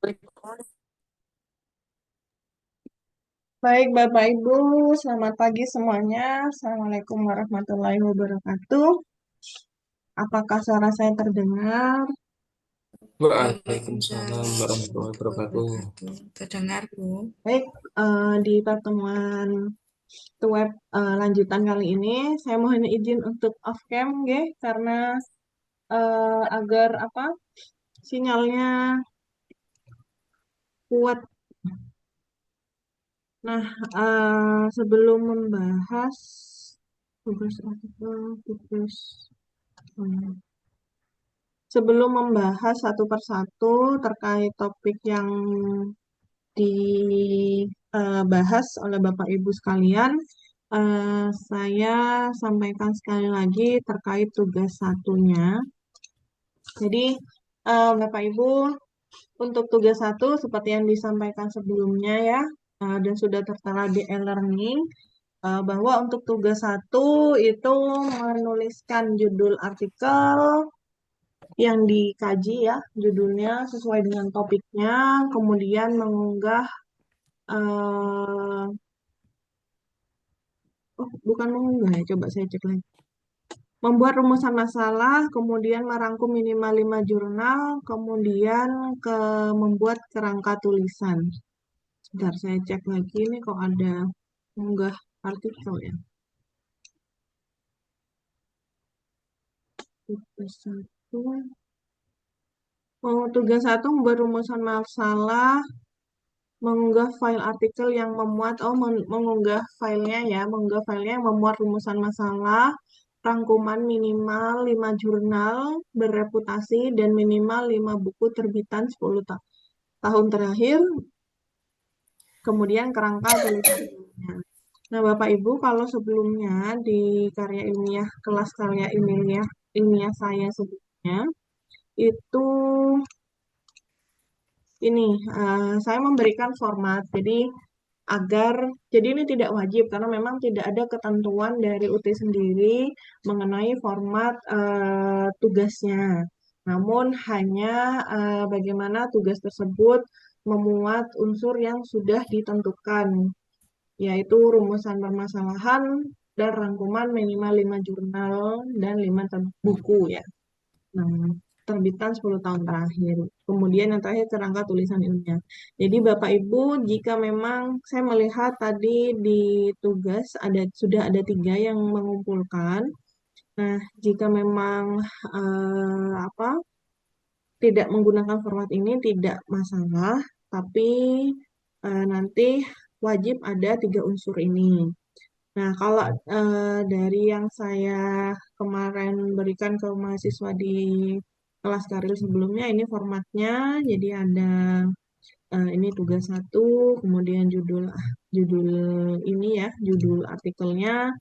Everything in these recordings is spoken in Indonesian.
Baik, Bapak Ibu, selamat pagi semuanya. Assalamualaikum warahmatullahi wabarakatuh. Apakah suara saya terdengar? Waalaikumsalam warahmatullahi wabarakatuh. Terdengar, Bu. Baik, di pertemuan web lanjutan kali ini, saya mohon izin untuk off cam, nggih, karena agar apa sinyalnya kuat. Nah, sebelum membahas tugas artikel, tugas sebelum membahas satu persatu terkait topik yang dibahas oleh Bapak Ibu sekalian, saya sampaikan sekali lagi terkait tugas satunya. Jadi, Bapak Ibu, untuk tugas satu seperti yang disampaikan sebelumnya ya, dan sudah tertera di e-learning, bahwa untuk tugas satu itu menuliskan judul artikel yang dikaji ya, judulnya sesuai dengan topiknya, kemudian mengunggah, eh, bukan mengunggah ya, coba saya cek lagi. Membuat rumusan masalah, kemudian merangkum minimal 5 jurnal, kemudian membuat kerangka tulisan. Sebentar, saya cek lagi, ini kok ada mengunggah artikel ya. Tugas satu, tugas satu membuat rumusan masalah, mengunggah file artikel yang memuat mengunggah filenya ya, mengunggah filenya yang memuat rumusan masalah, rangkuman minimal 5 jurnal bereputasi dan minimal 5 buku terbitan 10 tahun terakhir, kemudian kerangka tulisannya. Nah, Bapak Ibu, kalau sebelumnya di karya ilmiah, kelas karya ilmiah saya sebelumnya, itu ini saya memberikan format. Agar jadi ini tidak wajib karena memang tidak ada ketentuan dari UT sendiri mengenai format tugasnya. Namun hanya bagaimana tugas tersebut memuat unsur yang sudah ditentukan, yaitu rumusan permasalahan dan rangkuman minimal 5 jurnal dan 5 buku ya. Nah, terbitan 10 tahun terakhir. Kemudian yang terakhir kerangka tulisan ilmiah. Jadi Bapak Ibu, jika memang saya melihat tadi di tugas sudah ada 3 yang mengumpulkan. Nah, jika memang apa tidak menggunakan format ini tidak masalah, tapi nanti wajib ada 3 unsur ini. Nah, kalau dari yang saya kemarin berikan ke mahasiswa di kelas karir sebelumnya, ini formatnya, jadi ada ini tugas satu, kemudian judul judul ini ya, judul artikelnya,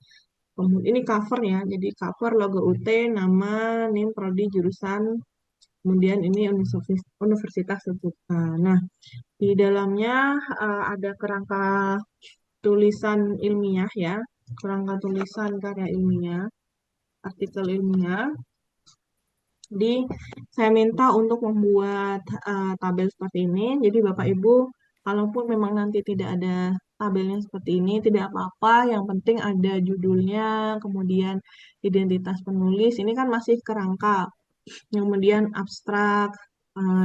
kemudian ini cover ya, jadi cover logo UT, nama, NIM, prodi, jurusan, kemudian ini universitas terbuka. Nah, di dalamnya ada kerangka tulisan ilmiah ya, kerangka tulisan karya ilmiah, artikel ilmiah. Jadi saya minta untuk membuat tabel seperti ini. Jadi Bapak Ibu, kalaupun memang nanti tidak ada tabelnya seperti ini, tidak apa-apa. Yang penting ada judulnya, kemudian identitas penulis. Ini kan masih kerangka. Kemudian abstrak,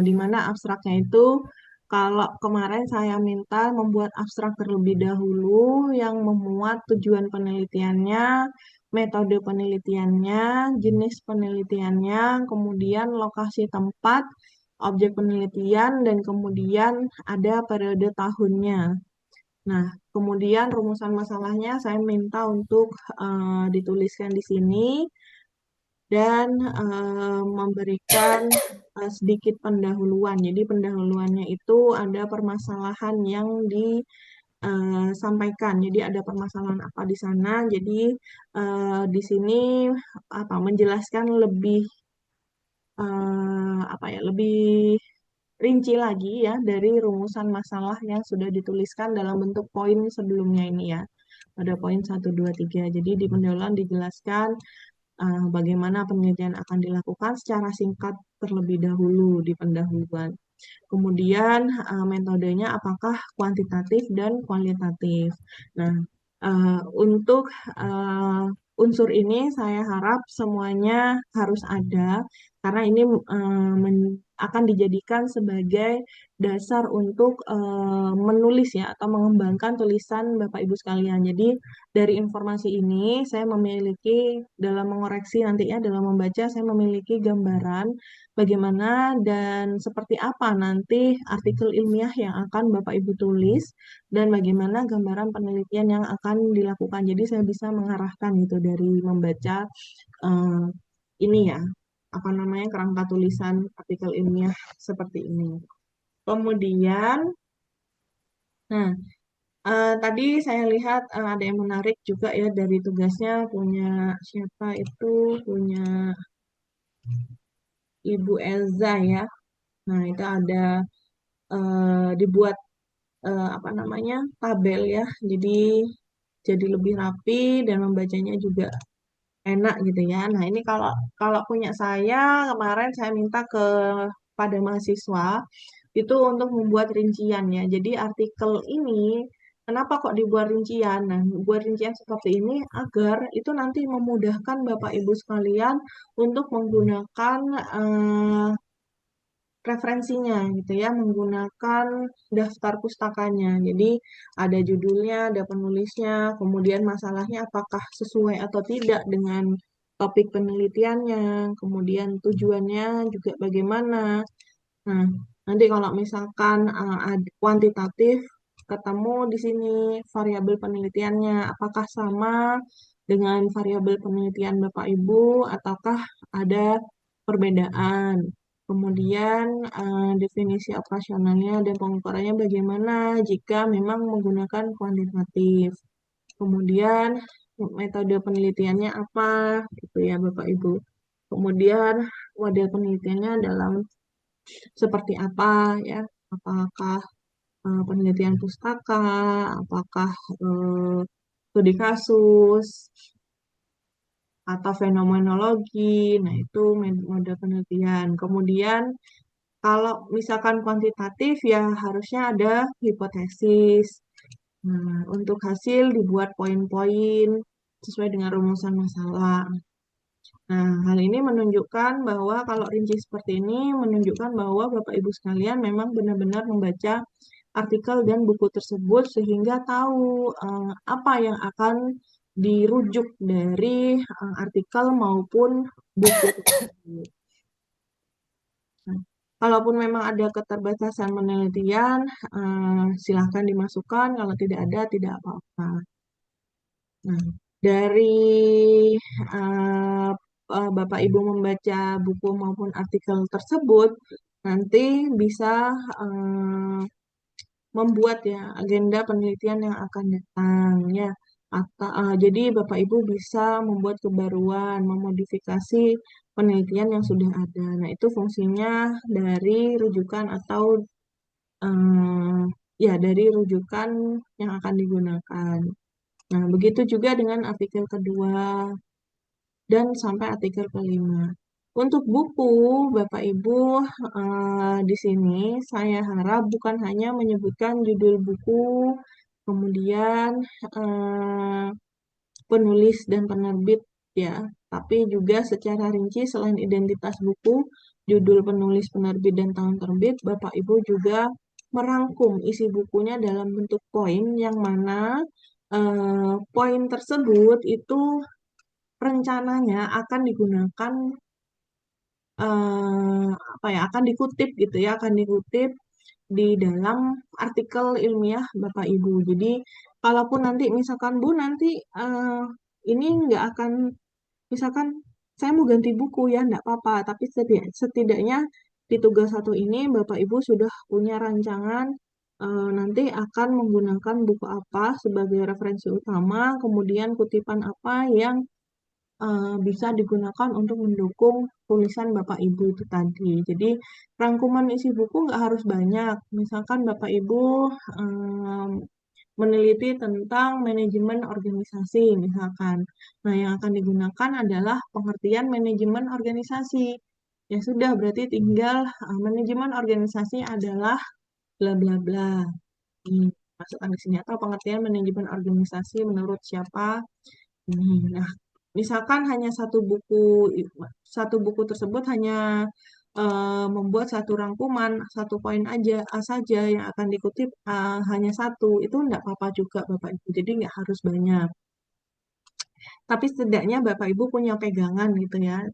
di mana abstraknya itu kalau kemarin saya minta membuat abstrak terlebih dahulu yang memuat tujuan penelitiannya, metode penelitiannya, jenis penelitiannya, kemudian lokasi tempat, objek penelitian, dan kemudian ada periode tahunnya. Nah, kemudian rumusan masalahnya saya minta untuk dituliskan di sini dan memberikan sedikit pendahuluan. Jadi pendahuluannya itu ada permasalahan yang disampaikan. Jadi ada permasalahan apa di sana. Jadi di sini apa menjelaskan lebih apa ya lebih rinci lagi ya dari rumusan masalah yang sudah dituliskan dalam bentuk poin sebelumnya ini ya. Pada poin 1, 2, 3. Jadi di pendahuluan dijelaskan bagaimana penelitian akan dilakukan secara singkat terlebih dahulu di pendahuluan. Kemudian metodenya apakah kuantitatif dan kualitatif. Nah, untuk unsur ini saya harap semuanya harus ada karena ini akan dijadikan sebagai dasar untuk menulis ya atau mengembangkan tulisan Bapak Ibu sekalian. Jadi dari informasi ini saya memiliki dalam mengoreksi nantinya dalam membaca saya memiliki gambaran bagaimana dan seperti apa nanti artikel ilmiah yang akan Bapak Ibu tulis dan bagaimana gambaran penelitian yang akan dilakukan. Jadi saya bisa mengarahkan gitu dari membaca eh, ini ya, apa namanya kerangka tulisan artikel ilmiah seperti ini. Kemudian, nah tadi saya lihat ada yang menarik juga ya dari tugasnya punya siapa itu punya Ibu Elza ya. Nah itu ada dibuat apa namanya tabel ya. Jadi lebih rapi dan membacanya juga enak gitu ya. Nah, ini kalau kalau punya saya kemarin saya minta pada mahasiswa itu untuk membuat rincian ya. Jadi artikel ini kenapa kok dibuat rincian? Nah, buat rincian seperti ini agar itu nanti memudahkan Bapak Ibu sekalian untuk menggunakan referensinya gitu ya menggunakan daftar pustakanya. Jadi ada judulnya, ada penulisnya, kemudian masalahnya apakah sesuai atau tidak dengan topik penelitiannya, kemudian tujuannya juga bagaimana. Nah, nanti kalau misalkan kuantitatif ketemu di sini variabel penelitiannya apakah sama dengan variabel penelitian Bapak Ibu ataukah ada perbedaan. Kemudian definisi operasionalnya dan pengukurannya bagaimana jika memang menggunakan kuantitatif. Kemudian metode penelitiannya apa gitu ya Bapak Ibu. Kemudian model penelitiannya dalam seperti apa ya? Apakah penelitian pustaka, apakah eh, studi kasus atau fenomenologi. Nah, itu mode penelitian. Kemudian kalau misalkan kuantitatif ya harusnya ada hipotesis. Nah, untuk hasil dibuat poin-poin sesuai dengan rumusan masalah. Nah, hal ini menunjukkan bahwa kalau rinci seperti ini menunjukkan bahwa Bapak Ibu sekalian memang benar-benar membaca artikel dan buku tersebut sehingga tahu apa yang akan dirujuk dari artikel maupun buku tersebut. Nah, kalaupun memang ada keterbatasan penelitian, silahkan dimasukkan. Kalau tidak ada, tidak apa-apa. Nah, dari uh, Bapak Ibu membaca buku maupun artikel tersebut, nanti bisa uh, membuat ya agenda penelitian yang akan datang ya. Jadi Bapak Ibu bisa membuat kebaruan, memodifikasi penelitian yang sudah ada. Nah, itu fungsinya dari rujukan atau uh, ya dari rujukan yang akan digunakan. Nah, begitu juga dengan artikel kedua dan sampai artikel kelima. Untuk buku, Bapak Ibu, di sini saya harap bukan hanya menyebutkan judul buku, kemudian eh, penulis dan penerbit ya, tapi juga secara rinci selain identitas buku, judul penulis, penerbit, dan tahun terbit, Bapak Ibu juga merangkum isi bukunya dalam bentuk poin yang mana poin tersebut itu rencananya akan digunakan apa ya akan dikutip gitu ya akan dikutip di dalam artikel ilmiah Bapak Ibu. Jadi kalaupun nanti misalkan Bu nanti ini nggak akan misalkan saya mau ganti buku ya nggak apa-apa tapi setidaknya di tugas satu ini Bapak Ibu sudah punya rancangan nanti akan menggunakan buku apa sebagai referensi utama kemudian kutipan apa yang bisa digunakan untuk mendukung tulisan Bapak Ibu itu tadi. Jadi rangkuman isi buku nggak harus banyak. Misalkan Bapak Ibu em, meneliti tentang manajemen organisasi misalkan. Nah, yang akan digunakan adalah pengertian manajemen organisasi. Ya sudah, berarti tinggal manajemen organisasi adalah bla bla bla. Hmm, masukkan di sini atau pengertian manajemen organisasi menurut siapa ini. Nah, misalkan hanya satu buku tersebut hanya membuat satu rangkuman, satu poin aja saja yang akan dikutip hanya satu, itu enggak apa-apa juga Bapak Ibu. Jadi nggak harus banyak. Tapi setidaknya Bapak Ibu punya pegangan gitu ya.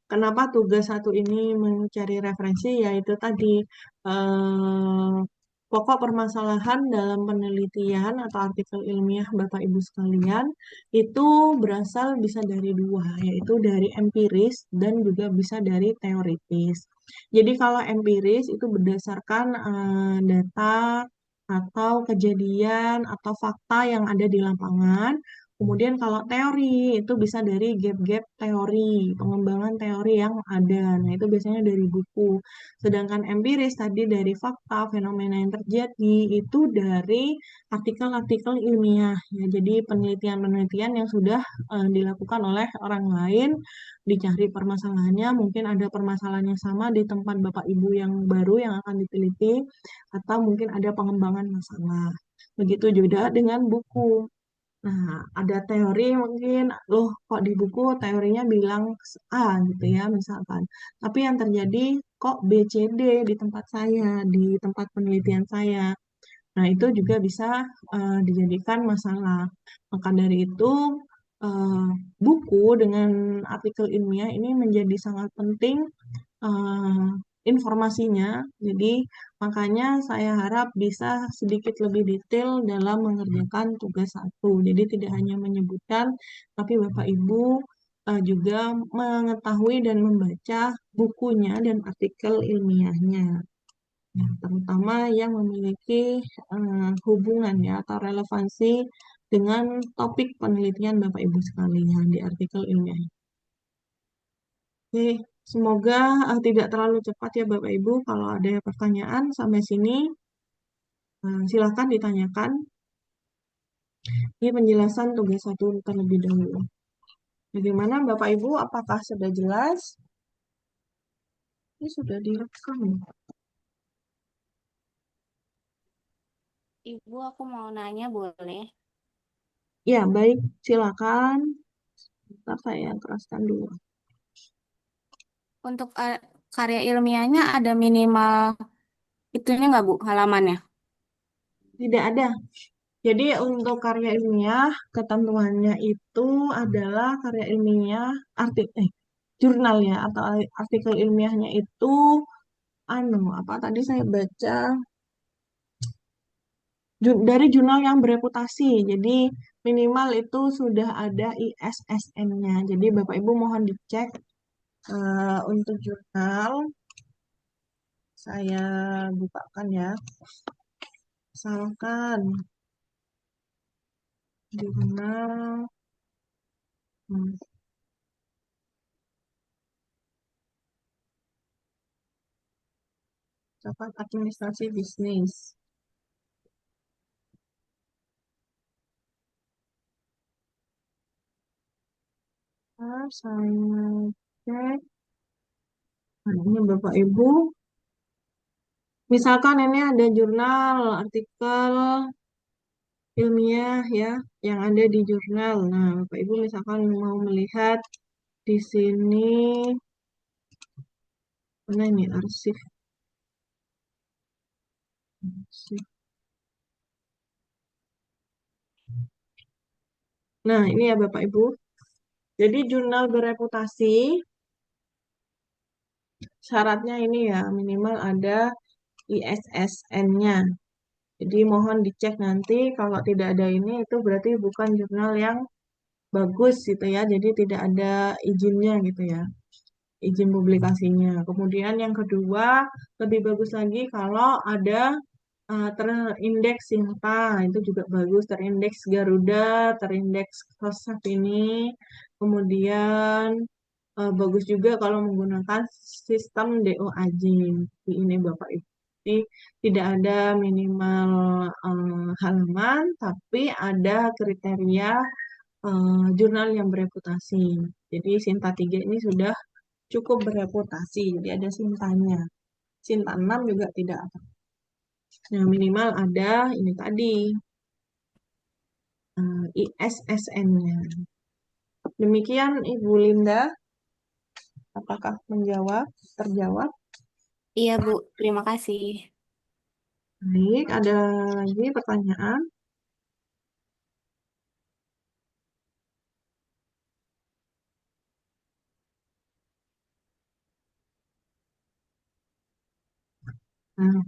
Kenapa tugas satu ini mencari referensi? Yaitu tadi eh, pokok permasalahan dalam penelitian atau artikel ilmiah Bapak Ibu sekalian itu berasal bisa dari dua, yaitu dari empiris dan juga bisa dari teoritis. Jadi kalau empiris itu berdasarkan data atau kejadian atau fakta yang ada di lapangan. Kemudian kalau teori itu bisa dari gap-gap teori, pengembangan teori yang ada. Nah, itu biasanya dari buku. Sedangkan empiris tadi dari fakta, fenomena yang terjadi itu dari artikel-artikel ilmiah. Ya, jadi penelitian-penelitian yang sudah dilakukan oleh orang lain, dicari permasalahannya, mungkin ada permasalahan yang sama di tempat Bapak Ibu yang baru yang akan diteliti, atau mungkin ada pengembangan masalah. Begitu juga dengan buku. Nah, ada teori mungkin, loh kok di buku teorinya bilang A gitu ya misalkan. Tapi yang terjadi kok B, C, D di tempat saya, di tempat penelitian saya. Nah, itu juga bisa dijadikan masalah. Maka dari itu, eh, buku dengan artikel ilmiah ini menjadi sangat penting eh, informasinya. Jadi, makanya saya harap bisa sedikit lebih detail dalam mengerjakan tugas satu. Jadi, tidak hanya menyebutkan, tapi Bapak Ibu juga mengetahui dan membaca bukunya dan artikel ilmiahnya. Nah, terutama yang memiliki hubungan ya atau relevansi dengan topik penelitian Bapak Ibu sekalian di artikel ilmiah. Oke, semoga tidak terlalu cepat ya Bapak Ibu. Kalau ada pertanyaan sampai sini, silakan ditanyakan. Ini penjelasan tugas satu terlebih dahulu. Bagaimana Bapak Ibu? Apakah sudah jelas? Ini sudah direkam. Ibu, aku mau nanya boleh? Ya, baik. Silakan. Ntar saya keraskan dulu. Untuk karya ilmiahnya ada minimal itunya nggak Bu, halamannya? Tidak ada. Jadi untuk karya ilmiah, ketentuannya itu adalah karya ilmiah jurnal ya atau artikel ilmiahnya itu apa tadi saya baca dari jurnal yang bereputasi. Jadi minimal itu sudah ada ISSN-nya. Jadi Bapak Ibu mohon dicek untuk jurnal. Saya bukakan ya. Misalkan jurnal hmm, capat administrasi bisnis. Saya cek. Nah, ini Bapak Ibu. Misalkan ini ada jurnal, artikel ilmiah ya, yang ada di jurnal. Nah, Bapak Ibu misalkan mau melihat di sini, mana ini arsip. Arsip. Nah, ini ya Bapak Ibu. Jadi jurnal bereputasi, syaratnya ini ya, minimal ada ISSN-nya. Jadi mohon dicek nanti kalau tidak ada ini itu berarti bukan jurnal yang bagus gitu ya. Jadi tidak ada izinnya gitu ya. Izin publikasinya. Kemudian yang kedua, lebih bagus lagi kalau ada terindeks Sinta, itu juga bagus. Terindeks Garuda, terindeks Kosaf ini. Kemudian bagus juga kalau menggunakan sistem DOAJ. Ini Bapak Ibu. Jadi tidak ada minimal halaman, tapi ada kriteria jurnal yang bereputasi. Jadi Sinta 3 ini sudah cukup bereputasi. Jadi ada Sintanya. Sinta 6 juga tidak apa. Nah, minimal ada ini tadi, ISSN-nya. Demikian Ibu Linda, apakah terjawab? Iya, Bu. Terima kasih. Baik, ada lagi pertanyaan? Nah,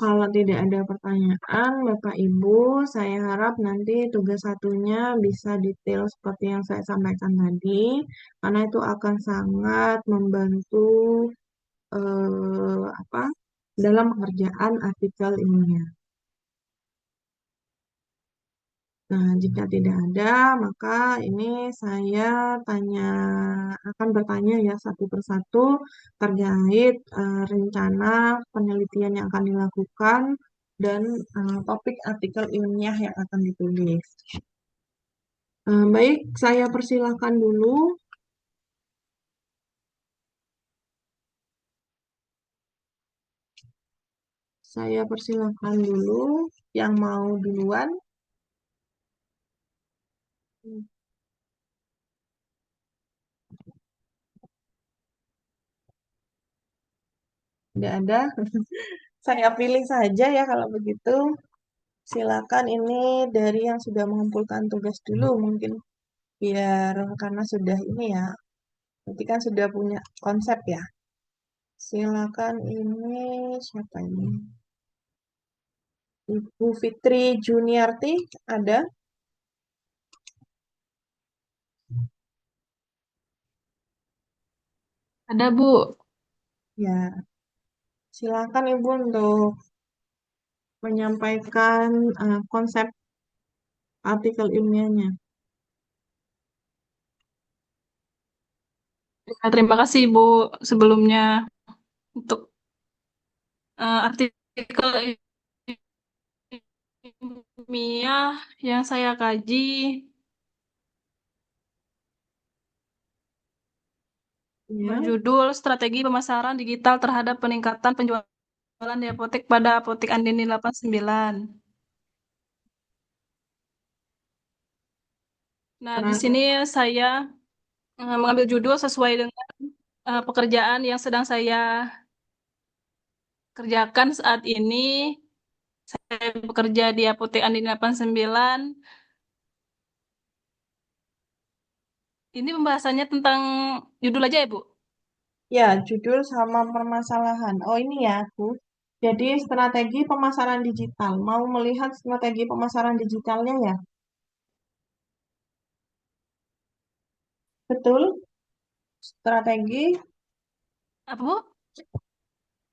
kalau tidak ada pertanyaan, Bapak Ibu, saya harap nanti tugas satunya bisa detail seperti yang saya sampaikan tadi, karena itu akan sangat membantu apa dalam pengerjaan artikel ilmiah. Nah, jika tidak ada, maka ini saya akan bertanya ya satu persatu terkait rencana penelitian yang akan dilakukan dan topik artikel ilmiah yang akan ditulis. Baik, saya persilahkan dulu. Saya persilahkan dulu yang mau duluan. Tidak ada. Saya pilih saja ya kalau begitu. Silakan ini dari yang sudah mengumpulkan tugas dulu mungkin biar karena sudah ini ya. Berarti kan sudah punya konsep ya. Silakan ini siapa ini? Ibu Fitri Juniarti ada? Ada, Bu. Ya, silakan Ibu untuk menyampaikan konsep artikel ilmiahnya. Ya, terima kasih, Bu, sebelumnya untuk artikel ilmiah yang saya kaji Ya, berjudul Strategi Pemasaran Digital Terhadap Peningkatan Penjualan di Apotek pada Apotek Andini 89. Nah, di terang. sini saya mengambil judul sesuai dengan pekerjaan yang sedang saya kerjakan saat ini. Saya bekerja di Apotek Andini 89. Ini pembahasannya tentang judul aja ya, Bu? Ya, judul sama permasalahan. Oh, ini ya, Bu. Jadi strategi pemasaran digital. Mau melihat strategi pemasaran digitalnya ya? Betul? Strategi Apa, Bu?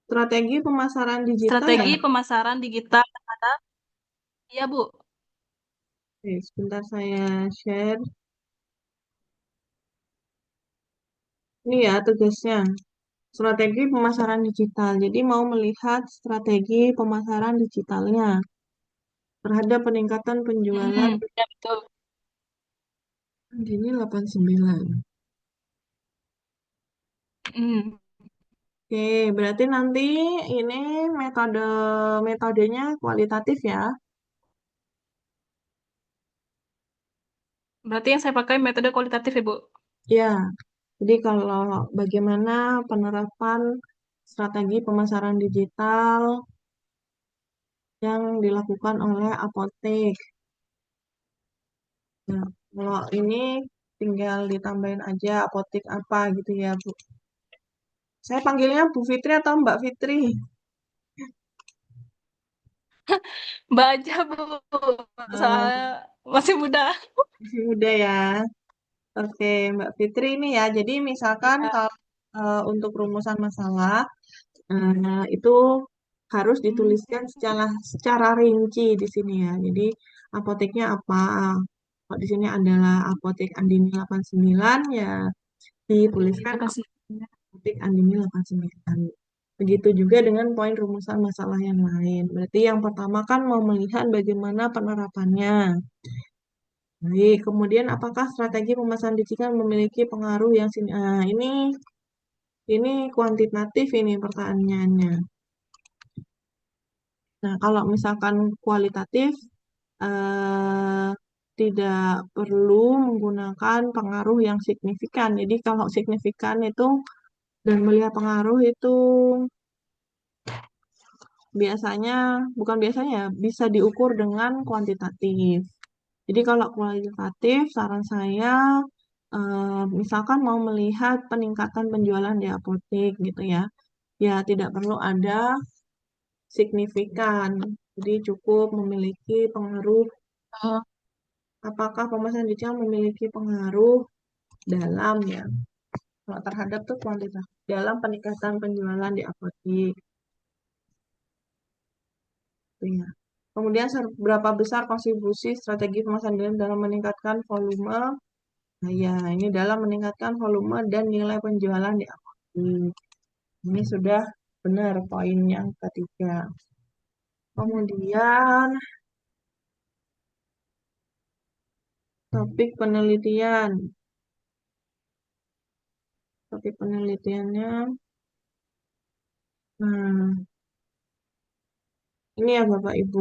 strategi pemasaran digital ya? Strategi pemasaran digital terhadap, iya, Bu. Oke, sebentar saya share. Ini ya tugasnya. Strategi pemasaran digital. Jadi mau melihat strategi pemasaran digitalnya terhadap peningkatan penjualan Ya, betul. ini 89. Mm. Oke, berarti nanti ini metodenya kualitatif ya. Berarti yang saya pakai metode kualitatif, ya, Bu. Ya, jadi kalau bagaimana penerapan strategi pemasaran digital yang dilakukan oleh apotek. Nah, kalau ini tinggal ditambahin aja apotek apa gitu ya, Bu. Saya panggilnya Bu Fitri atau Mbak Fitri? Mbak aja, Bu. Soalnya Eh, masih muda. masih muda ya. Oke, Mbak Fitri ini ya. Jadi misalkan Ya. kalau untuk rumusan masalah itu harus dituliskan secara rinci di sini ya. Jadi apoteknya apa? Kalau di sini adalah apotek Andini 89 ya dituliskan Terima kasih. apotek Andini 89. Begitu juga dengan poin rumusan masalah yang lain. Berarti yang pertama kan mau melihat bagaimana penerapannya. Baik, kemudian apakah strategi pemasaran digital memiliki pengaruh yang ini Ini kuantitatif ini pertanyaannya. Nah, kalau misalkan kualitatif, eh, tidak perlu menggunakan pengaruh yang signifikan. Jadi kalau signifikan itu dan melihat pengaruh itu biasanya, bukan biasanya, bisa diukur dengan kuantitatif. Jadi kalau kualitatif, saran saya, misalkan mau melihat peningkatan penjualan di apotek gitu ya, ya tidak perlu ada signifikan. Jadi cukup memiliki pengaruh, apakah pemesan digital memiliki pengaruh dalam ya, kalau terhadap tuh kuantitas dalam peningkatan penjualan di apotek. Gitu ya. Kemudian seberapa besar kontribusi strategi pemasaran dalam meningkatkan volume? Nah, ya, ini dalam meningkatkan volume dan nilai penjualan di apotek. Ini sudah benar poin yang ketiga. Kemudian topik penelitian. Topik penelitiannya. Nah, ini ya Bapak Ibu.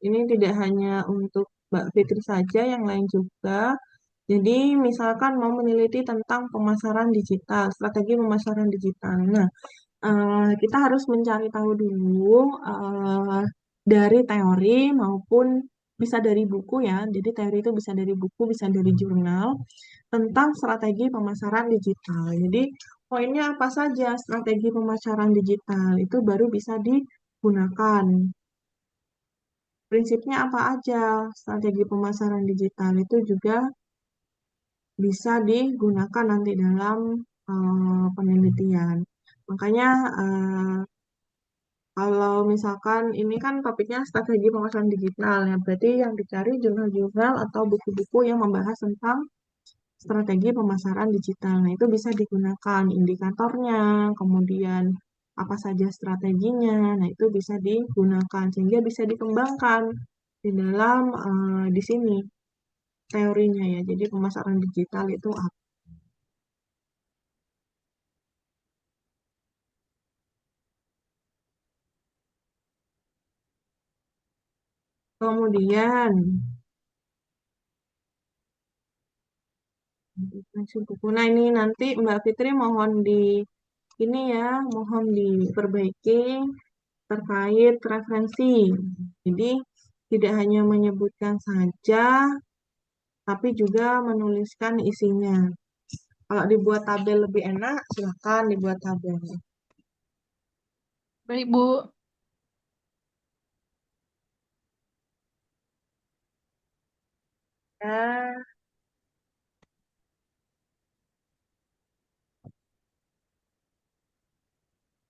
Ini tidak hanya untuk Mbak Fitri saja, yang lain juga. Jadi misalkan mau meneliti tentang pemasaran digital, strategi pemasaran digital. Nah, kita harus mencari tahu dulu dari teori maupun bisa dari buku ya. Jadi teori itu bisa dari buku, bisa dari jurnal tentang strategi pemasaran digital. Jadi poinnya apa saja strategi pemasaran digital itu baru bisa digunakan. Prinsipnya apa aja strategi pemasaran digital itu juga bisa digunakan nanti dalam penelitian. Makanya kalau misalkan ini kan topiknya strategi pemasaran digital ya, berarti yang dicari jurnal-jurnal atau buku-buku yang membahas tentang strategi pemasaran digital. Nah, itu bisa digunakan indikatornya, kemudian apa saja strateginya. Nah, itu bisa digunakan sehingga bisa dikembangkan di dalam di sini teorinya ya. Jadi pemasaran digital itu apa? Kemudian masuk buku. Nah, ini nanti Mbak Fitri mohon di ini ya, mohon diperbaiki terkait referensi. Jadi tidak hanya menyebutkan saja, tapi juga menuliskan isinya. Kalau dibuat tabel lebih enak, silakan dibuat tabel. Baik, Bu. Ya,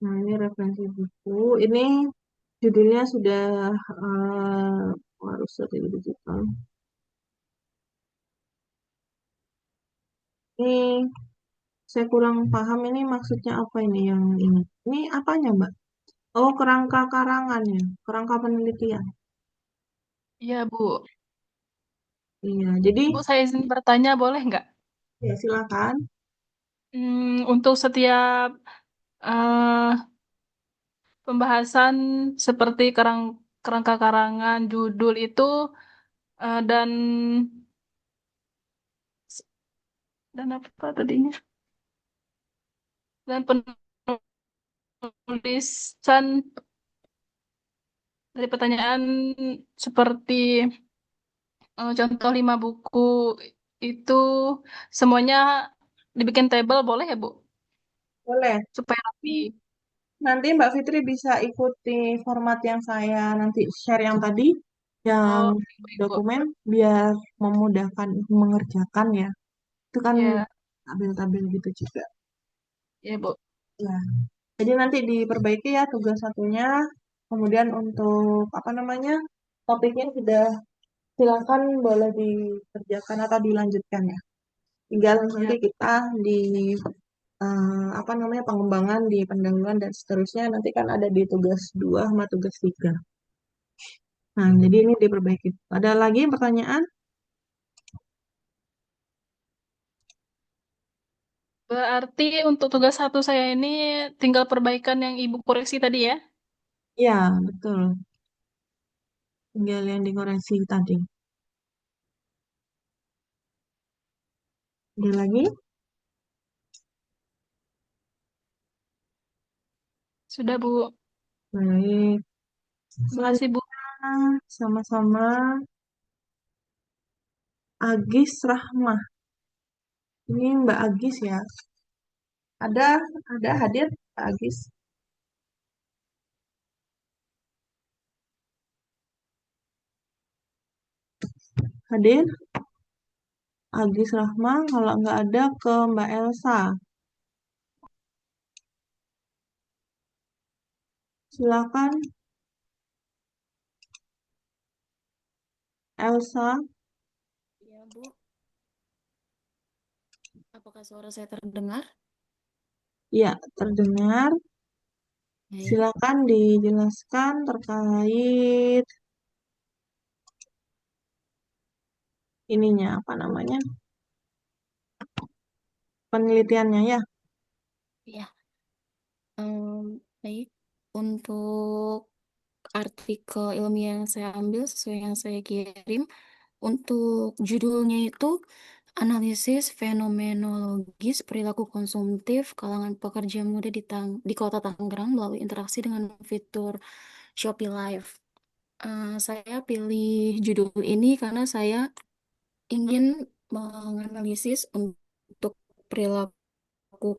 nah ini referensi buku. Ini judulnya sudah harus strategi digital. Ini saya kurang paham ini maksudnya apa ini yang ini. Ini apanya, Mbak? Oh, kerangka karangan ya, kerangka penelitian. Iya, Bu. Iya, jadi Bu, saya izin bertanya, boleh nggak? ya silakan. Untuk setiap eh, pembahasan seperti kerangka karangan, judul itu, dan apa tadinya? Dan penulisan dari pertanyaan seperti contoh 5 buku itu semuanya dibikin table boleh ya, Bu? Boleh. Supaya rapi. Nanti Mbak Fitri bisa ikuti format yang saya nanti share yang tadi, yang Oh, baik, Bu. dokumen, biar memudahkan mengerjakan ya. Itu kan Ya, tabel-tabel gitu juga. ya, Bu. Ya. Jadi nanti diperbaiki ya tugas satunya. Kemudian untuk apa namanya topiknya sudah silakan boleh dikerjakan atau dilanjutkan ya. Tinggal nanti Ya, kita di apa namanya pengembangan di pendahuluan dan seterusnya nanti kan ada di tugas 2 sama tugas 3. Nah, jadi ini diperbaiki. Ada lagi pertanyaan? Berarti untuk tugas satu saya ini tinggal perbaikan yang Ibu koreksi tadi ya? Ya, betul. Tinggal yang dikoreksi tadi. Ada lagi? Sudah, Bu. Baik. Terima kasih, Bu. Selanjutnya, sama-sama Agis Rahmah. Ini Mbak Agis ya. Ada, ada hadir Mbak Agis. Hadir Agis Rahmah. Kalau nggak ada ke Mbak Elsa. Silakan Elsa. Ya, Bu. Apakah suara saya terdengar? Ya, terdengar. Baik. Silakan dijelaskan terkait ininya apa namanya? Penelitiannya ya. Ya. Baik. Untuk artikel ilmiah yang saya ambil sesuai yang saya kirim, untuk judulnya itu analisis fenomenologis perilaku konsumtif kalangan pekerja muda di Kota Tangerang melalui interaksi dengan fitur Shopee Live. Saya pilih judul ini karena saya ingin menganalisis untuk perilaku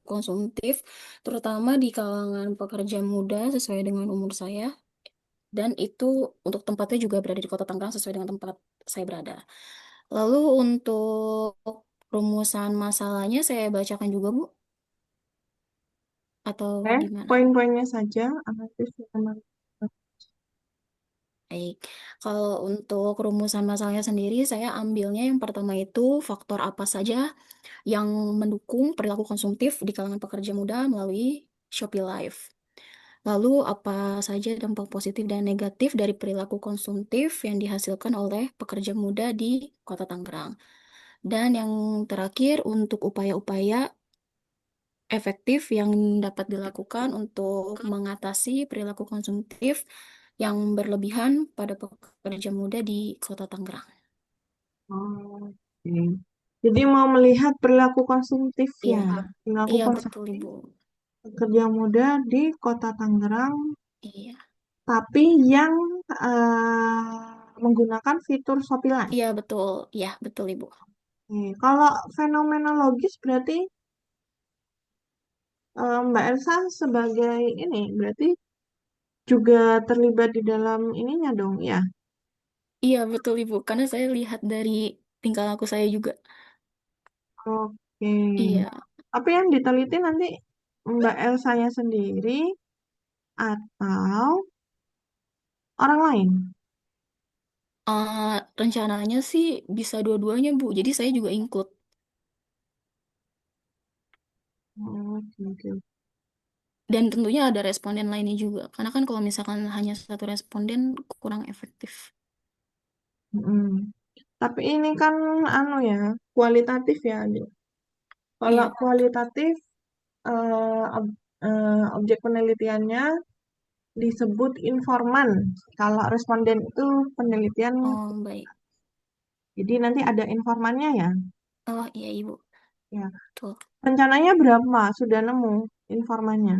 konsumtif, terutama di kalangan pekerja muda sesuai dengan umur saya, dan itu untuk tempatnya juga berada di Kota Tangerang sesuai dengan tempat saya berada. Lalu untuk rumusan masalahnya saya bacakan juga, Bu, atau gimana? Poin-poinnya saja. Analisis fenomenologi. Baik, kalau untuk rumusan masalahnya sendiri, saya ambilnya yang pertama itu faktor apa saja yang mendukung perilaku konsumtif di kalangan pekerja muda melalui Shopee Live. Lalu, apa saja dampak positif dan negatif dari perilaku konsumtif yang dihasilkan oleh pekerja muda di Kota Tangerang. Dan yang terakhir, untuk upaya-upaya efektif yang dapat dilakukan untuk mengatasi perilaku konsumtif yang berlebihan pada pekerja muda di Kota Tangerang. Oke. Jadi mau melihat perilaku konsumtifnya, Iya, perilaku iya betul konsumtif Ibu. pekerja muda di Kota Tangerang, Iya, tapi yang menggunakan fitur Shopee Live. iya betul, iya betul Ibu. Kalau fenomenologis berarti Mbak Elsa sebagai ini berarti juga terlibat di dalam ininya dong ya. Iya betul Ibu, karena saya lihat dari tingkah laku saya juga. Oke. Iya, Tapi yang diteliti nanti Mbak Elsanya sendiri atau orang lain. rencananya sih bisa dua-duanya Bu, jadi saya juga include. Oke, oke. Dan tentunya ada responden lainnya juga, karena kan kalau misalkan hanya satu responden kurang efektif. Mm-mm. Tapi ini kan anu ya, kualitatif ya, Adik. Kalau Iya, kualitatif objek penelitiannya disebut informan. Kalau responden itu penelitian, oh baik. jadi nanti ada informannya ya. Oh iya Ibu, Ya. tuh. Rencananya berapa? Sudah nemu informannya?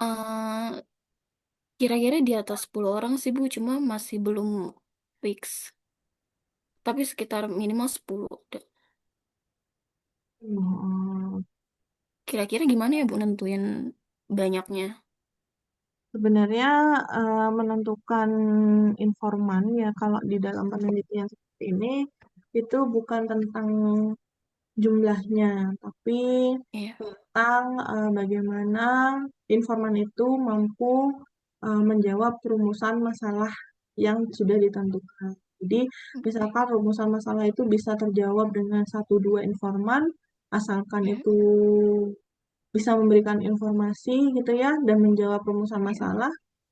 Eh, Kira-kira di atas 10 orang sih Bu, cuma masih belum fix. Tapi sekitar minimal 10. Hmm, Kira-kira gimana ya Bu nentuin banyaknya? Sebenarnya menentukan informan ya kalau di dalam penelitian seperti ini itu bukan tentang jumlahnya, tapi Iya, tentang bagaimana informan itu mampu menjawab rumusan masalah yang sudah ditentukan. Jadi, oke. misalkan rumusan masalah itu bisa terjawab dengan satu dua informan, asalkan Iya, itu bisa memberikan informasi gitu ya dan menjawab rumusan iya. masalah,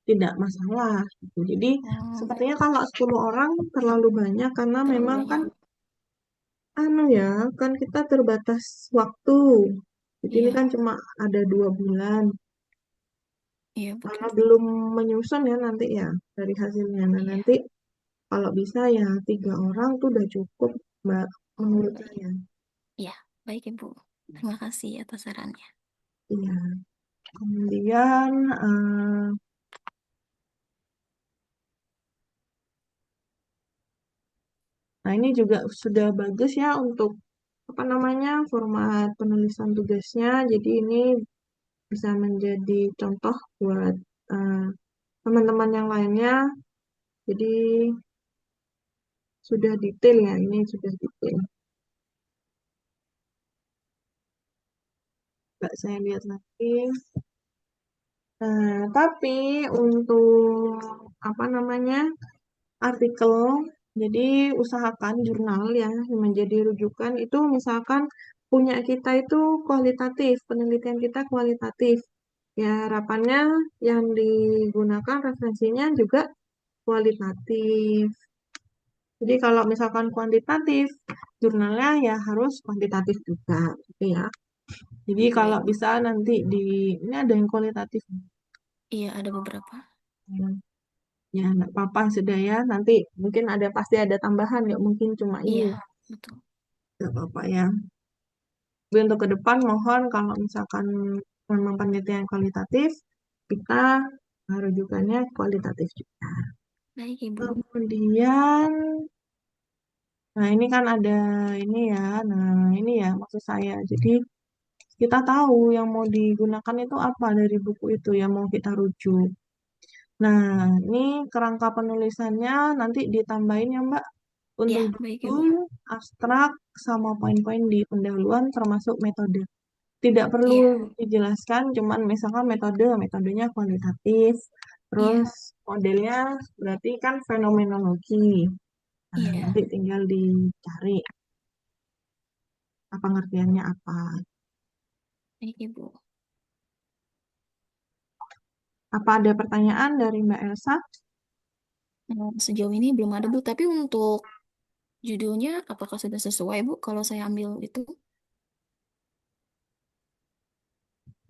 tidak masalah gitu. Jadi, Oh, baik. sepertinya kalau 10 orang terlalu banyak karena Terlalu memang kan banyak. anu ya, kan kita terbatas waktu. Jadi ini Iya, kan cuma ada 2 bulan. iya Karena begitu. belum menyusun ya nanti ya dari hasilnya. Nah Iya, nanti kalau bisa ya 3 orang tuh udah cukup, Mbak, oh menurut baik. saya. Iya, baik Ibu. Terima kasih atas sarannya. Iya. Kemudian, nah ini juga sudah bagus ya untuk apa namanya format penulisan tugasnya. Jadi ini bisa menjadi contoh buat eh, teman-teman yang lainnya. Jadi sudah detail ya, ini sudah detail. Mbak, saya lihat lagi. Nah, tapi untuk apa namanya artikel, jadi usahakan jurnal ya yang menjadi rujukan itu misalkan punya kita itu kualitatif, penelitian kita kualitatif. Ya, harapannya yang digunakan referensinya juga kualitatif. Jadi kalau misalkan kuantitatif, jurnalnya ya harus kuantitatif juga, gitu ya. Jadi kalau Baik Bu. bisa nanti ini ada yang kualitatif. Iya, ada beberapa. Ya, nggak apa-apa sudah ya. Nanti mungkin pasti ada tambahan, nggak mungkin cuma ini. Iya, betul. Nggak apa-apa ya. Tapi untuk ke depan mohon kalau misalkan memang penelitian kualitatif, kita rujukannya kualitatif juga. Baik Ibu. Kemudian, nah ini kan ada ini ya. Nah ini ya maksud saya. Jadi kita tahu yang mau digunakan itu apa dari buku itu yang mau kita rujuk. Nah, ini kerangka penulisannya nanti ditambahin ya Mbak Iya, untuk baik Ibu. judul, abstrak, sama poin-poin di pendahuluan termasuk metode. Tidak perlu Iya, dijelaskan, cuman misalkan metodenya kualitatif, iya, terus modelnya berarti kan fenomenologi. Nah, iya. nanti tinggal dicari pengertiannya apa. Baik Ibu. Apa ada pertanyaan dari Mbak Elsa? Sejauh ini belum ada Bu, tapi untuk judulnya apakah sudah sesuai Bu kalau saya ambil itu?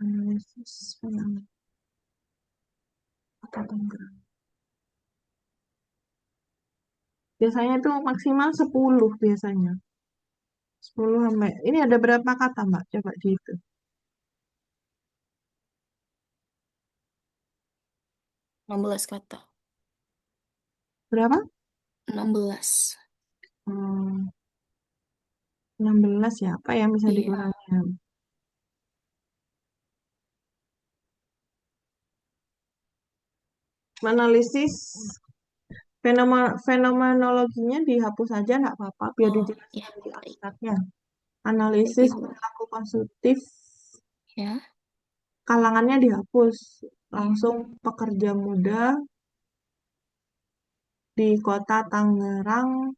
Analisis fenomenal atau penggerak. Biasanya itu maksimal 10 biasanya. 10 sampai, ini ada berapa kata Mbak? Coba dihitung. 16 kata. Berapa? 16. Hmm, 16 ya, apa yang bisa Iya. dikurangi? Analisis fenomenologinya dihapus aja nggak apa-apa, biar Oh, ya, dijelaskan di baik. abstraknya. Baik Analisis Ibu. perilaku konstruktif, Ya. kalangannya dihapus. Iya. Langsung pekerja muda di kota Tangerang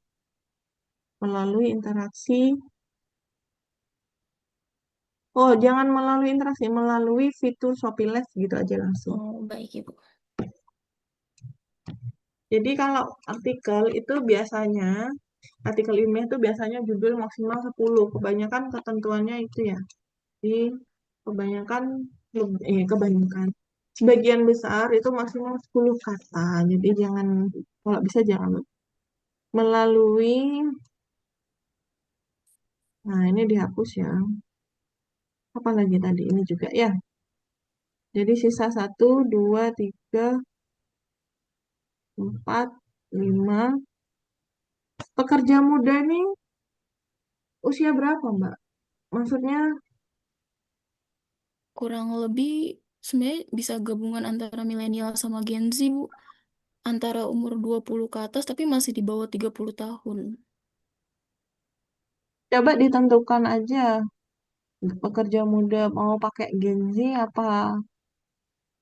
melalui interaksi. Oh, jangan melalui interaksi, melalui fitur Shopee Live gitu aja langsung. Oh, baik Ibu. Jadi kalau artikel ilmiah itu biasanya judul maksimal 10. Kebanyakan ketentuannya itu ya. Jadi kebanyakan. Sebagian besar itu maksimal 10 kata. Jadi kalau bisa jangan melalui, nah ini dihapus ya. Apa lagi tadi? Ini juga ya. Jadi sisa 1, 2, 3, 4, 5. Pekerja muda nih usia berapa, Mbak? Maksudnya, Kurang lebih sebenarnya bisa gabungan antara milenial sama Gen Z, Bu. Antara umur 20 ke atas tapi masih di bawah 30 tahun. coba ditentukan aja pekerja muda mau pakai Gen Z apa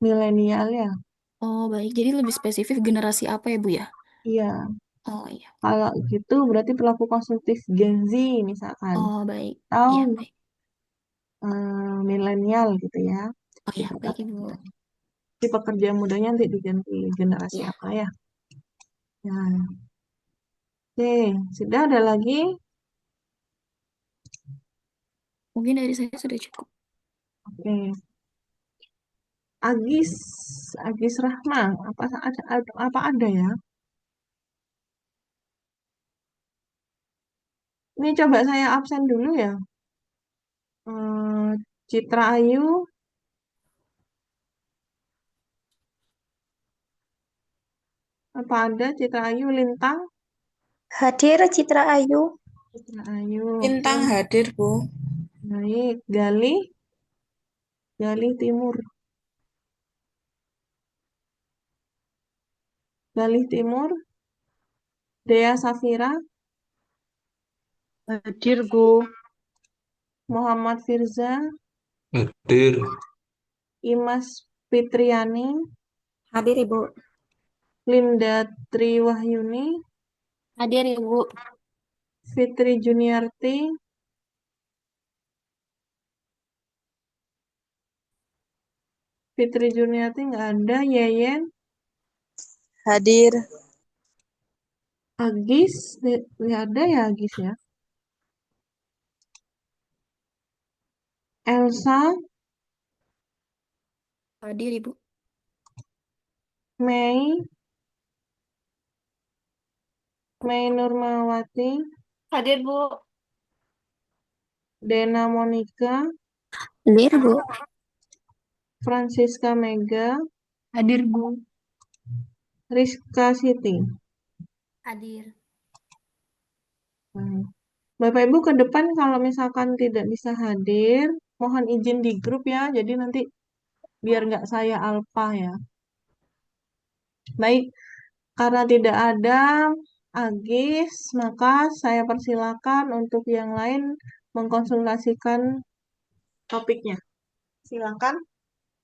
milenial ya. Oh, baik. Jadi lebih spesifik generasi apa ya, Bu ya? Iya, Oh, iya. kalau gitu berarti perilaku konsumtif Gen Z misalkan. Oh, baik. Atau Iya, baik. milenial gitu ya. Oh, ya, baik, Dicatat. Ibu. Di pekerja mudanya nanti diganti generasi Ya. apa ya? Ya, oke. Sudah ada lagi? Mungkin dari saya sudah cukup. Oke. Agis, Agis Rahma, apa ada ya? Ini coba saya absen dulu ya. Eh, Citra Ayu, apa ada Citra Ayu Lintang? Hadir Citra Ayu. Citra Ayu, oke. Bintang hadir, Bu. Baik, Galih Timur. Galih Timur, Dea Safira, Hadir, Bu. Muhammad Firza, Hadir. Imas Fitriani, Hadir Ibu. Linda Triwahyuni, Hadir Ibu. Fitri Juniarti, nggak ada, Yeyen, Hadir. Agis, nggak ada ya Agis ya. Elsa, Hadir Ibu. Mei Nurmawati, Hadir, Bu. Dena Monica, Hadir Bu. Francisca Mega, Hadir, Bu. Rizka Siti. Hadir. Hmm. Bapak Ibu ke depan kalau misalkan tidak bisa hadir, mohon izin di grup ya. Jadi nanti biar nggak saya alpa ya. Baik, karena tidak ada Agis, maka saya persilakan untuk yang lain mengkonsultasikan topiknya. Silakan.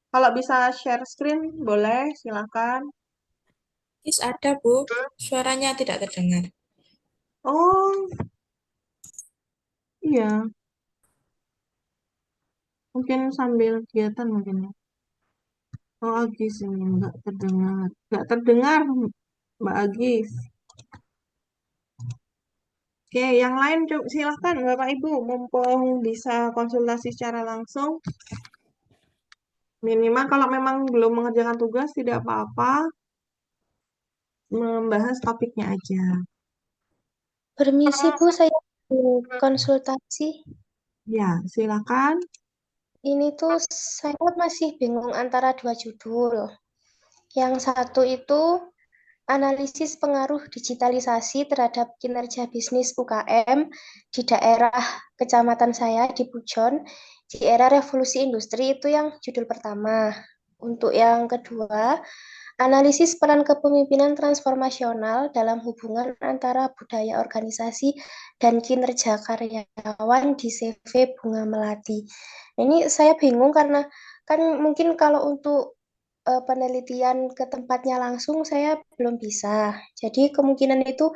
Kalau bisa share screen, boleh, silakan. Is ada, Bu. Suaranya tidak terdengar. Oh, iya. Mungkin sambil kegiatan mungkin ya. Oh, Agis ini nggak terdengar. Nggak terdengar, Mbak Agis. Oke, yang lain silakan Bapak Ibu, mumpung bisa konsultasi secara langsung. Minimal kalau memang belum mengerjakan tugas, tidak apa-apa, membahas topiknya aja. Permisi Bu, saya mau konsultasi. Ya, silakan. Ini tuh saya masih bingung antara dua judul. Yang satu itu analisis pengaruh digitalisasi terhadap kinerja bisnis UKM di daerah kecamatan saya di Pujon di era revolusi industri, itu yang judul pertama. Untuk yang kedua, analisis peran kepemimpinan transformasional dalam hubungan antara budaya organisasi dan kinerja karyawan di CV Bunga Melati. Ini saya bingung karena kan mungkin kalau untuk penelitian ke tempatnya langsung saya belum bisa. Jadi kemungkinan itu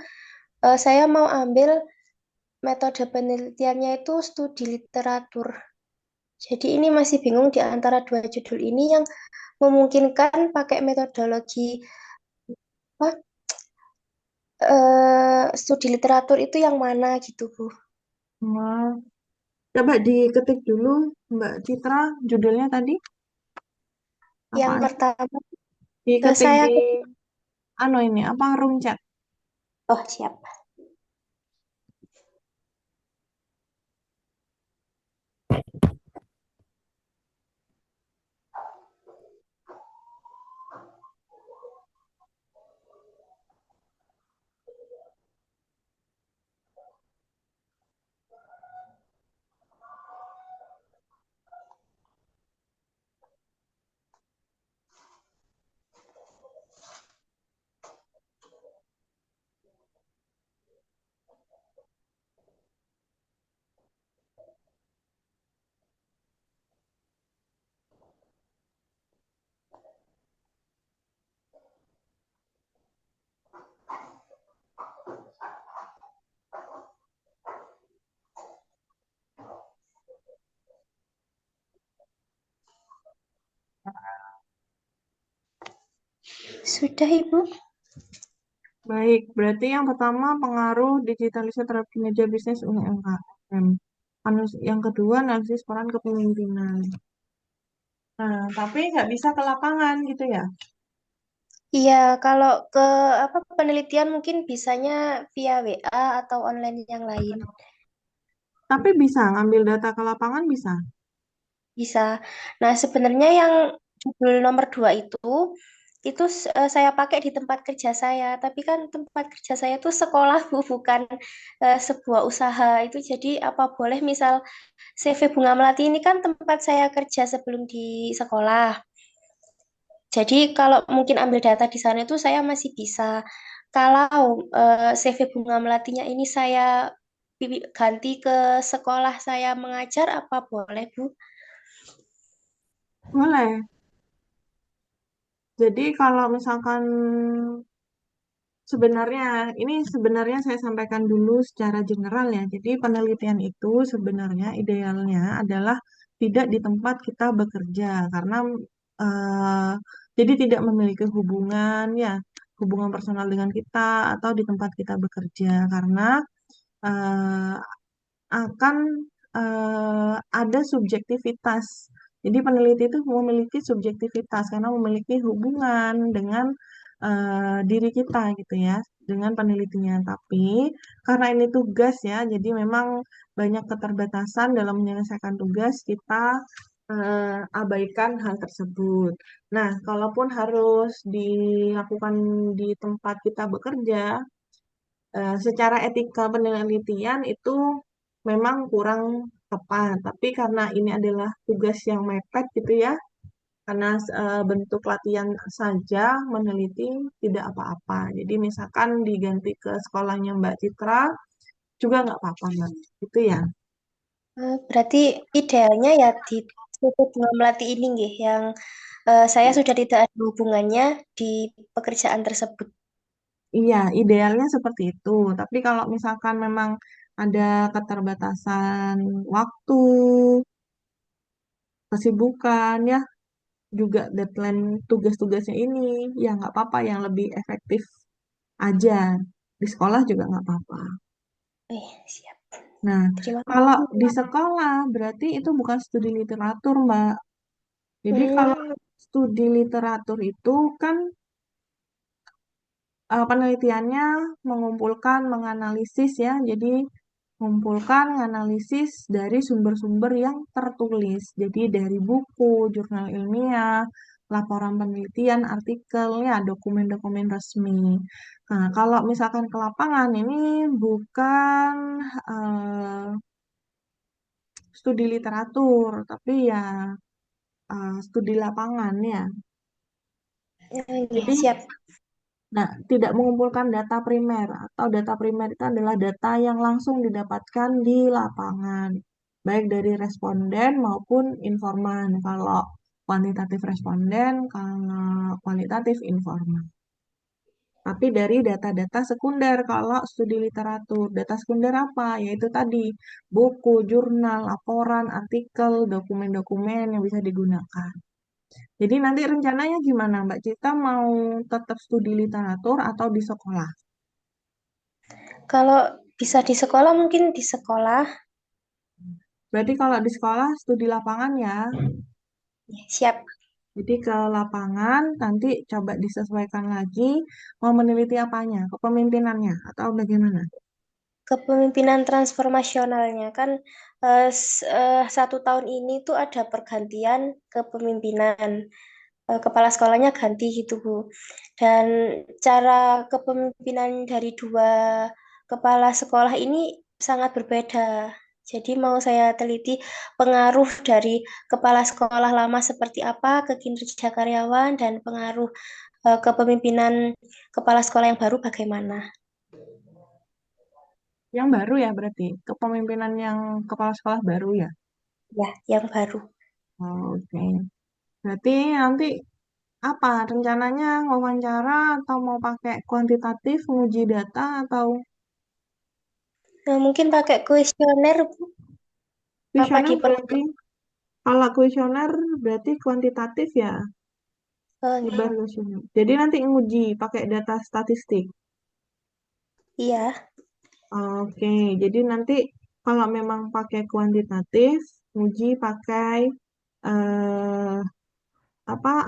saya mau ambil metode penelitiannya itu studi literatur. Jadi ini masih bingung di antara dua judul ini yang memungkinkan pakai metodologi apa, studi literatur itu yang mana gitu, Bu. Nah, coba diketik dulu, Mbak Citra, judulnya tadi apa Yang aja? pertama, Diketik saya, di ini apa room chat. oh siap. Sudah, Ibu. Baik, berarti yang pertama pengaruh digitalisasi terhadap kinerja bisnis UMKM. Yang kedua, analisis peran kepemimpinan. Nah, tapi nggak bisa ke lapangan gitu ya. Iya, kalau ke apa penelitian mungkin bisanya via WA atau online yang lain. Tapi bisa ngambil data ke lapangan bisa. Bisa. Nah, sebenarnya yang judul nomor 2 itu saya pakai di tempat kerja saya. Tapi kan tempat kerja saya itu sekolah, Bu, bukan sebuah usaha. Itu jadi apa boleh misal CV Bunga Melati ini kan tempat saya kerja sebelum di sekolah. Jadi kalau mungkin ambil data di sana itu saya masih bisa. Kalau CV Bunga Melatinya ini saya ganti ke sekolah saya mengajar, apa boleh, Bu? Boleh. Jadi kalau misalkan sebenarnya saya sampaikan dulu secara general ya. Jadi penelitian itu sebenarnya idealnya adalah tidak di tempat kita bekerja karena eh, jadi tidak memiliki hubungan personal dengan kita atau di tempat kita bekerja karena eh, akan ada subjektivitas. Jadi peneliti itu memiliki subjektivitas karena memiliki hubungan dengan diri kita gitu ya, dengan penelitinya. Tapi karena ini tugas ya, jadi memang banyak keterbatasan dalam menyelesaikan tugas, kita abaikan hal tersebut. Nah, kalaupun harus dilakukan di tempat kita bekerja, secara etika penelitian itu memang kurang tepat. Tapi karena ini adalah tugas yang mepet gitu ya, karena bentuk latihan saja meneliti tidak apa-apa. Jadi misalkan diganti ke sekolahnya Mbak Citra juga nggak apa-apa Mbak. Gitu ya. Berarti idealnya ya di Suku Bunga Melati ini nggih, yang saya sudah tidak ada hubungannya di pekerjaan tersebut. Iya, idealnya seperti itu. Tapi kalau misalkan memang ada keterbatasan waktu, kesibukan ya, juga deadline tugas-tugasnya ini, ya nggak apa-apa yang lebih efektif aja. Di sekolah juga nggak apa-apa. Siap. Nah, Terima kalau kasih. di sekolah berarti itu bukan studi literatur, Mbak. Jadi kalau Hmm, studi literatur itu kan penelitiannya menganalisis ya. Jadi mengumpulkan, menganalisis dari sumber-sumber yang tertulis. Jadi dari buku, jurnal ilmiah, laporan penelitian, artikel, ya dokumen-dokumen resmi. Nah, kalau misalkan ke lapangan ini bukan eh, studi literatur, tapi ya studi lapangan ya. nggih, Jadi siap. nah, tidak mengumpulkan data primer atau data primer itu adalah data yang langsung didapatkan di lapangan, baik dari responden maupun informan. Kalau kuantitatif responden, kalau kualitatif informan. Tapi dari data-data sekunder, kalau studi literatur, data sekunder apa? Yaitu tadi buku, jurnal, laporan, artikel, dokumen-dokumen yang bisa digunakan. Jadi nanti rencananya gimana Mbak Cita mau tetap studi literatur atau di sekolah? Kalau bisa di sekolah mungkin di sekolah. Berarti kalau di sekolah studi lapangan ya. Siap. Jadi ke lapangan nanti coba disesuaikan lagi mau meneliti apanya, kepemimpinannya atau bagaimana? Kepemimpinan transformasionalnya kan 1 tahun ini tuh ada pergantian kepemimpinan. Kepala sekolahnya ganti gitu, Bu. Dan cara kepemimpinan dari dua kepala sekolah ini sangat berbeda. Jadi mau saya teliti pengaruh dari kepala sekolah lama seperti apa ke kinerja karyawan dan pengaruh kepemimpinan kepala sekolah yang baru bagaimana. Yang baru ya berarti, kepemimpinan yang kepala sekolah baru ya. Ya, yang baru. Oh, oke. Berarti nanti apa rencananya wawancara atau mau pakai kuantitatif, menguji data atau Mungkin pakai kuesioner, Bu. Apa kuesioner berarti? diperlukan? Kalau kuesioner berarti kuantitatif ya, Nggih. nyebar kuesioner. Jadi nanti nguji pakai data statistik. Iya. Oke, jadi nanti Kalau memang pakai kuantitatif, uji pakai eh,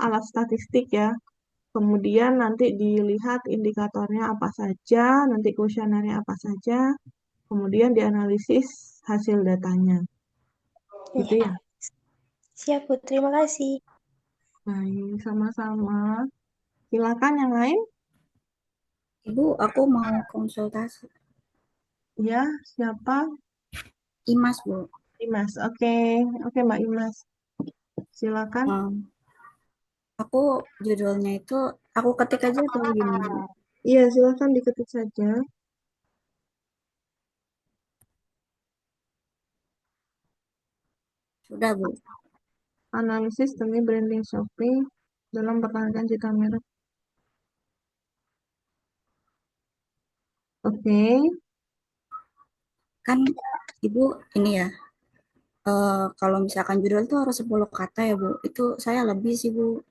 alat statistik ya. Kemudian nanti dilihat indikatornya apa saja, nanti kuesionernya apa saja, kemudian dianalisis hasil datanya. Gitu Ya, ya. siap Bu, terima kasih. Baik, sama-sama. Silakan yang lain. Ibu, aku mau konsultasi. Ya, siapa? Imas, Bu. Imas. Oke, oke Mbak Imas. Silakan. Aku judulnya itu, aku ketik aja atau gimana, Bu? Iya, silakan diketik saja. Sudah, Bu. Analisis demi branding Shopee dalam pertahankan citra merek. Oke, Kan Ibu ini ya, kalau misalkan judul itu harus 10 kata ya, Bu. Itu saya lebih sih, Bu.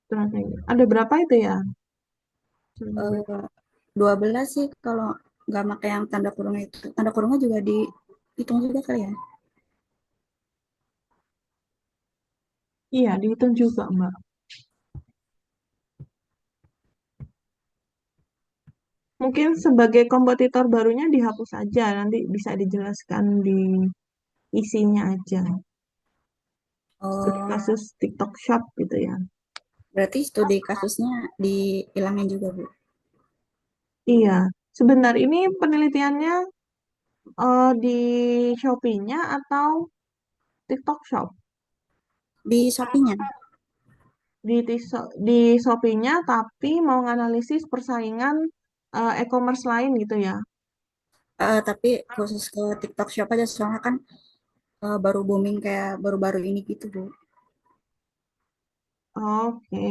strategi. Ada berapa itu ya? Eh, 12 sih kalau nggak pakai yang tanda kurung itu. Tanda kurungnya juga dihitung juga kali ya. Iya, dihitung juga, Mbak. Mungkin sebagai kompetitor barunya dihapus aja, nanti bisa dijelaskan di isinya aja. Studi Oh, kasus TikTok Shop gitu ya. berarti studi kasusnya dihilangin juga, Bu. Iya, sebentar ini penelitiannya di Shopee-nya atau TikTok Shop? Di Shopee-nya. Di Shopee-nya, tapi mau nganalisis persaingan e-commerce lain gitu ya. Tapi khusus ke TikTok Shop aja, soalnya kan baru booming kayak baru-baru ini gitu, Bu. Oke,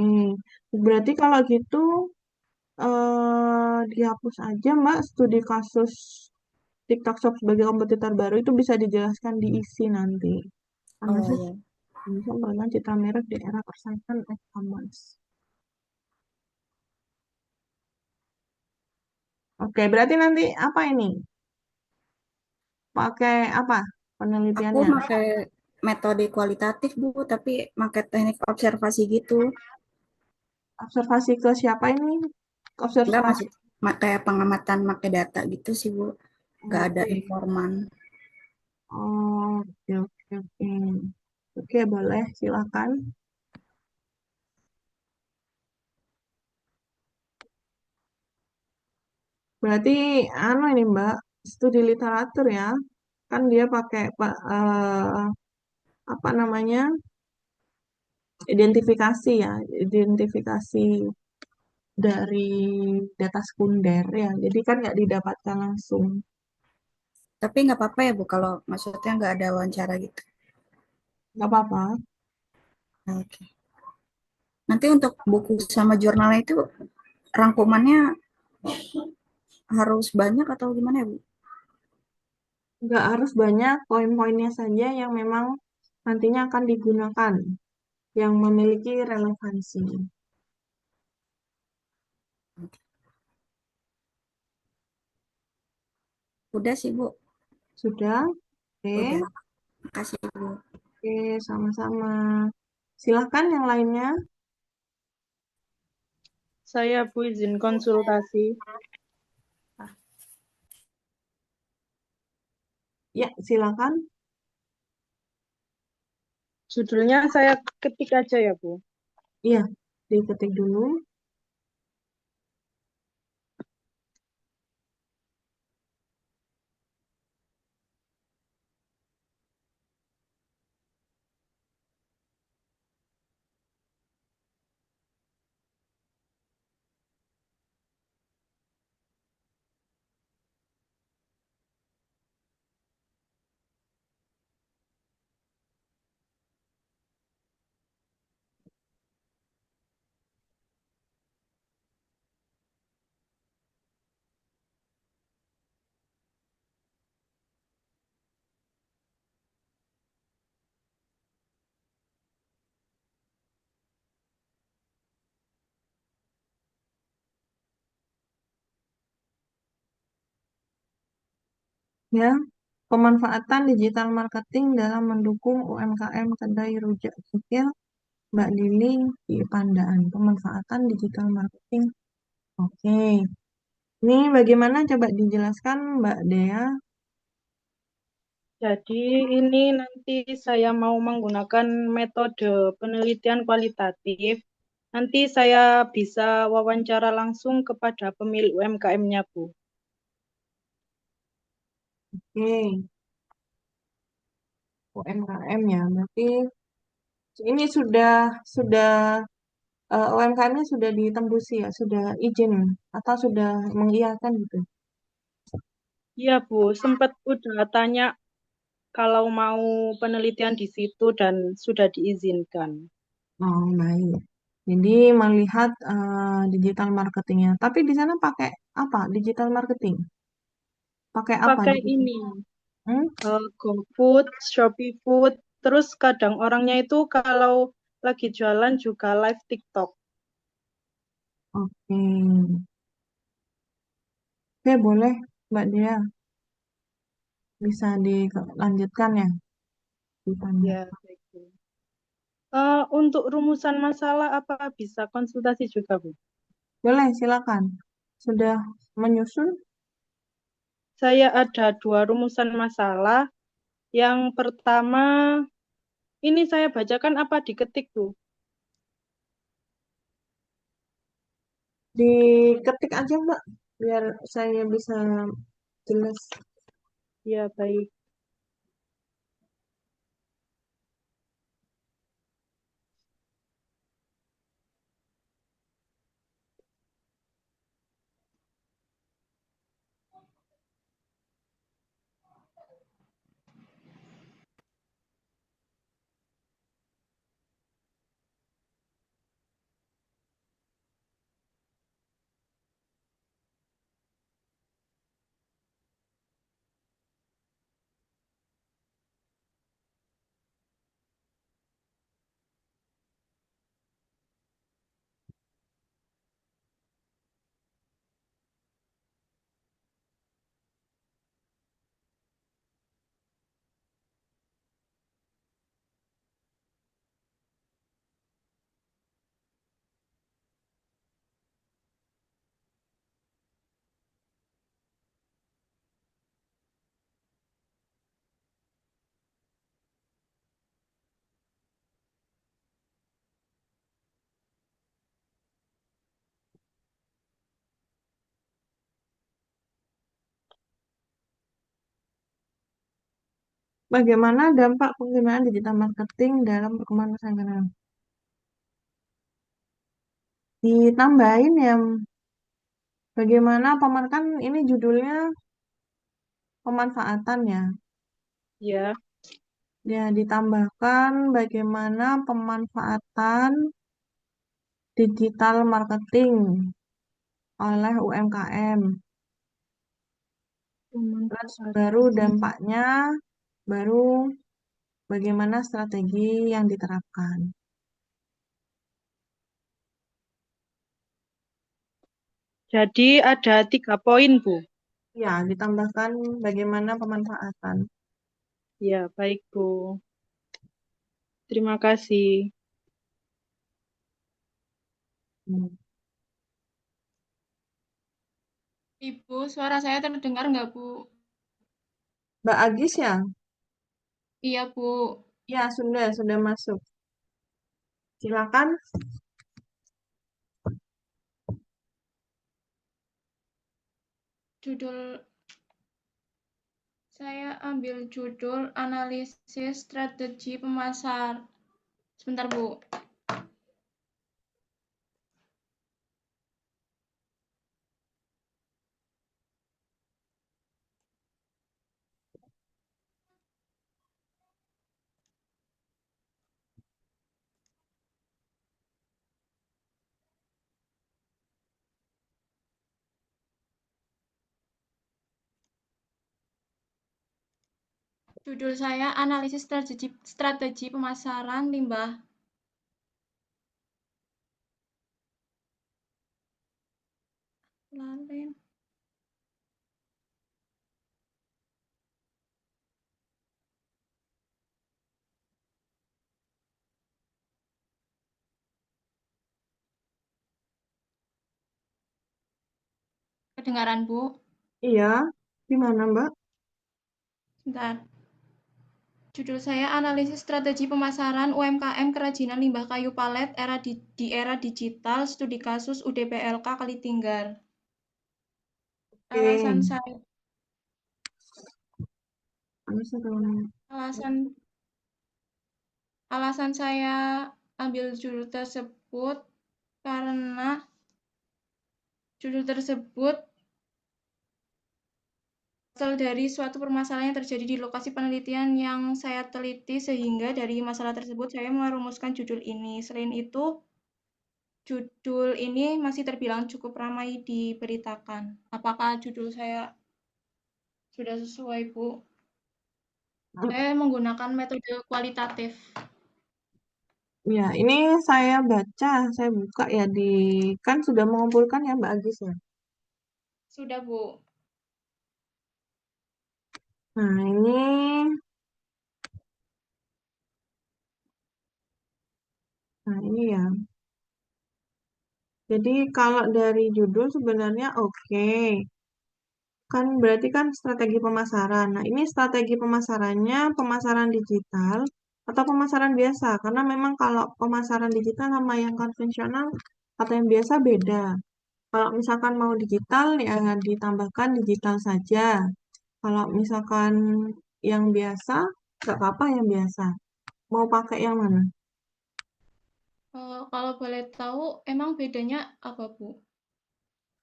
berarti kalau gitu dihapus aja Mbak studi kasus TikTok Shop sebagai kompetitor baru itu bisa dijelaskan di isi nanti. Oh Analisis ya. bisa melakukan citra merek di era persaingan e-commerce. Oke, berarti nanti apa ini? Pakai apa Aku penelitiannya? pakai metode kualitatif, Bu, tapi pakai teknik observasi gitu. Observasi ke siapa ini? Enggak Observasi. masih kayak pengamatan pakai data gitu sih, Bu. Enggak ada Oke. informan. Oke, oke, oke. Oke, boleh, silakan. Berarti anu ini Mbak, studi literatur ya. Kan dia pakai apa namanya? Identifikasi ya, identifikasi dari data sekunder ya. Jadi kan nggak didapatkan langsung. Tapi nggak apa-apa ya, Bu, kalau maksudnya nggak ada wawancara gitu. Nggak apa-apa. Oke. Nanti untuk buku sama jurnalnya itu rangkumannya harus banyak atau gimana ya, Bu? Nggak harus banyak, poin-poinnya saja yang memang nantinya akan digunakan, yang memiliki relevansi. Udah sih, Bu. Sudah? Udah. Oke, Makasih, Bu. oke, sama-sama. Silakan yang lainnya. Saya Bu izin konsultasi. Ya, silakan. Judulnya saya ketik aja ya Bu. Iya, diketik dulu. Ya, pemanfaatan digital marketing dalam mendukung UMKM kedai rujak kikil Mbak Lili di Pandaan. Pemanfaatan digital marketing. Oke. Ini bagaimana coba dijelaskan Mbak Dea? Jadi ini nanti saya mau menggunakan metode penelitian kualitatif. Nanti saya bisa wawancara langsung kepada pemilik UMKM-nya, Bu. Oke, UMKM ya. Berarti ini sudah UMKM-nya sudah ditembusi ya, sudah izin atau sudah mengiyakan gitu. Iya, Bu. Sempat udah tanya kalau mau penelitian di situ dan sudah diizinkan. Oh, baik. Jadi melihat digital marketingnya. Tapi di sana pakai apa? Digital marketing? Pakai apa? Pakai ini, Hmm? GoFood, Shopee Food, terus kadang orangnya itu kalau lagi jualan juga live TikTok. Oke. Oke, boleh, Mbak Dia. Bisa dilanjutkan ya, ditanya. Ya, baik, Bu. Untuk rumusan masalah apa bisa konsultasi juga, Bu? Boleh, silakan. Sudah menyusun? Saya ada dua rumusan masalah. Yang pertama, ini saya bacakan apa diketik, Bu? Diketik aja, Mbak, biar saya bisa jelas. Ya, baik. Bagaimana dampak penggunaan digital marketing dalam perkembangan usaha? Ditambahin ya, bagaimana kan ini judulnya pemanfaatan ya. Ya, Ya, ditambahkan bagaimana pemanfaatan digital marketing oleh UMKM. Terus baru pemanfaatan. dampaknya, baru bagaimana strategi yang diterapkan. Jadi ada 3 poin, Bu. Ya, ditambahkan bagaimana pemanfaatan. Ya, baik, Bu. Terima kasih. Hmm. Ibu, suara saya terdengar nggak, Bu? Mbak Agis ya? Iya, Bu. Ya, sudah masuk. Silakan. Judul saya ambil judul analisis strategi pemasar. Sebentar, Bu. Judul saya analisis strategi pemasaran limbah lalen. kedengaran, Bu? Iya, gimana Mbak? Bentar. Judul saya Analisis Strategi Pemasaran UMKM Kerajinan Limbah Kayu Palet di Era Digital Studi Kasus UDPLK Kalitinggar. Alasan Oke, saya alasan alasan saya ambil judul tersebut karena judul tersebut berasal dari suatu permasalahan yang terjadi di lokasi penelitian yang saya teliti, sehingga dari masalah tersebut saya merumuskan judul ini. Selain itu, judul ini masih terbilang cukup ramai diberitakan. Apakah judul saya sudah sesuai, Bu? Saya menggunakan metode kualitatif. Ya, ini saya baca, saya buka ya kan sudah mengumpulkan ya Mbak Agis ya. Sudah, Bu. Nah, ini ya. Jadi kalau dari judul sebenarnya oke. Kan berarti kan strategi pemasaran. Nah, ini strategi pemasarannya pemasaran digital atau pemasaran biasa. Karena memang kalau pemasaran digital sama yang konvensional atau yang biasa beda. Kalau misalkan mau digital ya ditambahkan digital saja. Kalau misalkan yang biasa, nggak apa-apa yang biasa. Mau pakai yang mana? Kalau boleh tahu, emang bedanya apa, Bu?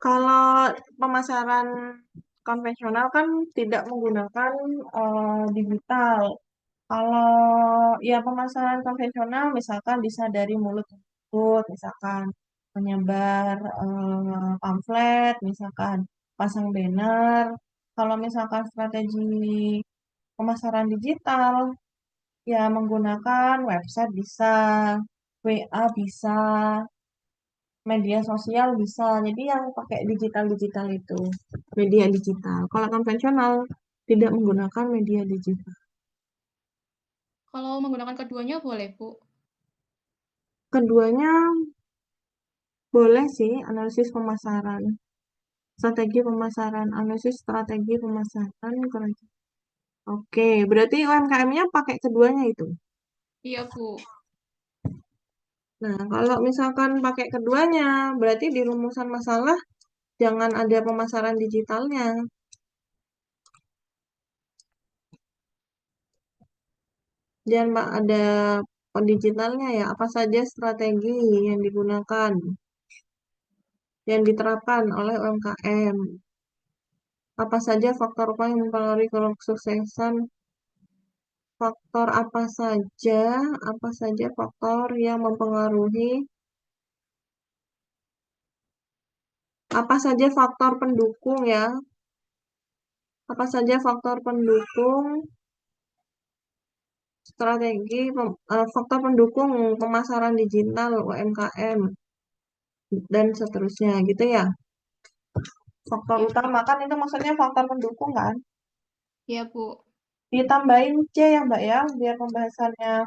Kalau pemasaran konvensional kan tidak menggunakan digital. Kalau ya pemasaran konvensional misalkan bisa dari mulut ke mulut, misalkan menyebar pamflet, misalkan pasang banner. Kalau misalkan strategi pemasaran digital, ya menggunakan website bisa, WA bisa, media sosial bisa. Jadi yang pakai digital-digital itu, media digital. Kalau konvensional tidak menggunakan media digital. Kalau menggunakan keduanya boleh, Bu? Keduanya boleh sih, analisis pemasaran, strategi pemasaran, analisis strategi pemasaran. Oke, berarti UMKM-nya pakai keduanya itu. Iya, Bu. Nah, kalau misalkan pakai keduanya, berarti di rumusan masalah jangan ada pemasaran digitalnya. Jangan ada digitalnya ya. Apa saja strategi yang digunakan, yang diterapkan oleh UMKM. Apa saja faktor yang mempengaruhi kesuksesan. Faktor apa saja faktor yang mempengaruhi, apa saja faktor pendukung ya, apa saja faktor pendukung faktor pendukung pemasaran digital UMKM dan seterusnya gitu ya. Faktor Iya, Bu. utama kan itu maksudnya faktor pendukung kan. Iya, Bu. Ditambahin C ya Mbak ya, biar pembahasannya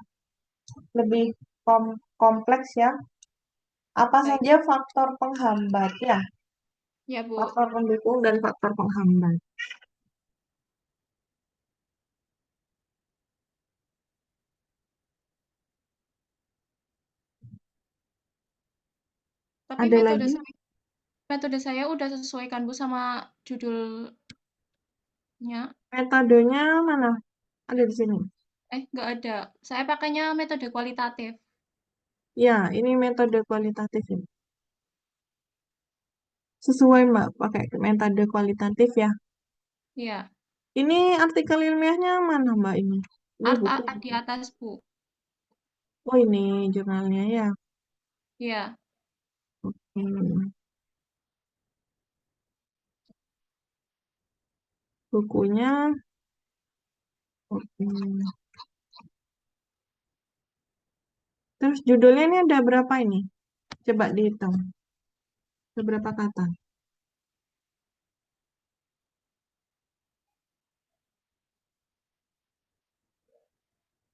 lebih kompleks ya. Apa Baik. saja faktor penghambat ya, Iya, Bu. faktor pendukung dan faktor penghambat. Tapi Ada lagi? metode saya udah sesuai kan, Bu, sama judulnya. Metodenya mana? Ada di sini. Nggak ada. Saya pakainya metode kualitatif. Ya, ini metode kualitatif ini. Sesuai Mbak, pakai metode kualitatif ya. Iya. Ini artikel ilmiahnya mana Mbak ini? Ini buku. Di atas, Bu. Oh ini jurnalnya ya. Iya. Hmm. Bukunya. Oke. Terus judulnya ini ada berapa ini? Coba dihitung. Ada berapa kata?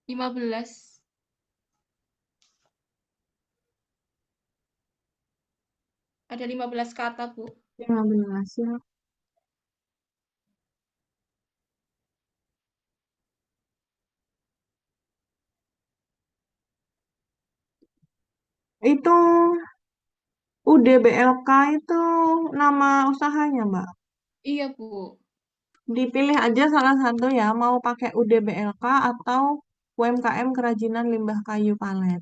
15. Ada 15 kata, Bu. 15 ya. Itu UDBLK itu nama usahanya, Mbak. Iya, Bu. Dipilih aja salah satu ya, mau pakai UDBLK atau UMKM Kerajinan Limbah Kayu Palet.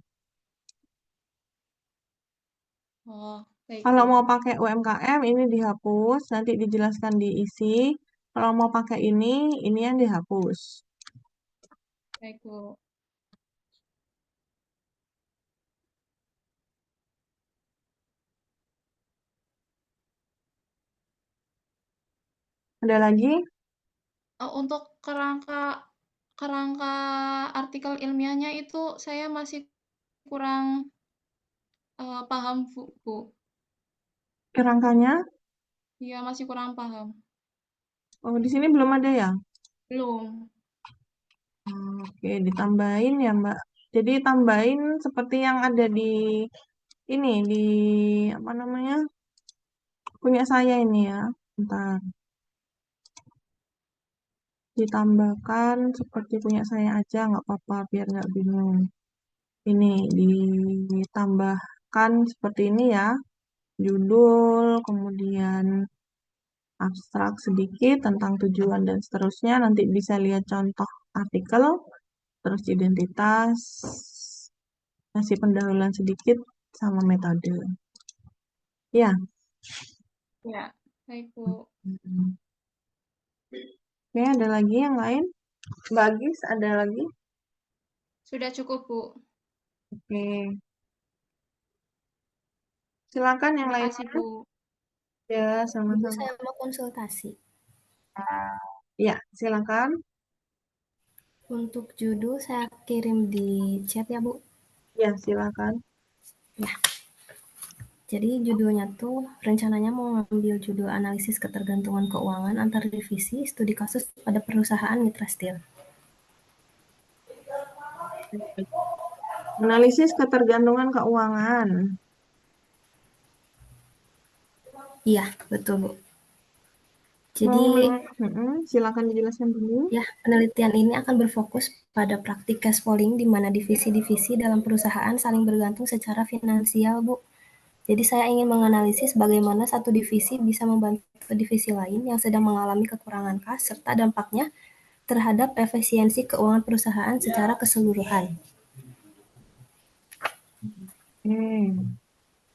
Oh, baik, Kalau Bu. mau pakai UMKM ini dihapus, nanti dijelaskan diisi. Kalau mau pakai ini yang dihapus. Baik, Bu. Ada lagi? Untuk kerangka artikel ilmiahnya itu saya masih kurang paham, Bu. Kerangkanya? Iya, masih kurang paham. Oh, di sini belum ada ya? Belum. Oke, ditambahin ya, Mbak. Jadi tambahin seperti yang ada di ini, di apa namanya? Punya saya ini ya. Bentar. Ditambahkan seperti punya saya aja, nggak apa-apa, biar nggak bingung. Ini ditambahkan seperti ini ya. Judul, kemudian abstrak sedikit tentang tujuan dan seterusnya. Nanti bisa lihat contoh artikel, terus identitas, kasih pendahuluan sedikit, sama metode. Ya. Ya, baik, Bu. Hmm. Oke, ada lagi yang lain? Mbak Agis, ada lagi? Sudah cukup, Bu. Oke. Silakan yang Terima lainnya. kasih, Bu. Ya, Ibu, sama-sama. saya mau konsultasi. Ya, silakan. Untuk judul saya kirim di chat ya, Bu. Ya, silakan. Ya. Jadi judulnya tuh rencananya mau ngambil judul analisis ketergantungan keuangan antar divisi studi kasus pada perusahaan mitra steel. Analisis ketergantungan keuangan. Iya, betul, Bu. Mau Jadi silakan dijelaskan dulu. ya, penelitian ini akan berfokus pada praktik cash pooling di mana divisi-divisi dalam perusahaan saling bergantung secara finansial, Bu. Jadi saya ingin menganalisis bagaimana satu divisi bisa membantu divisi lain yang sedang mengalami kekurangan kas serta dampaknya terhadap efisiensi keuangan perusahaan secara keseluruhan.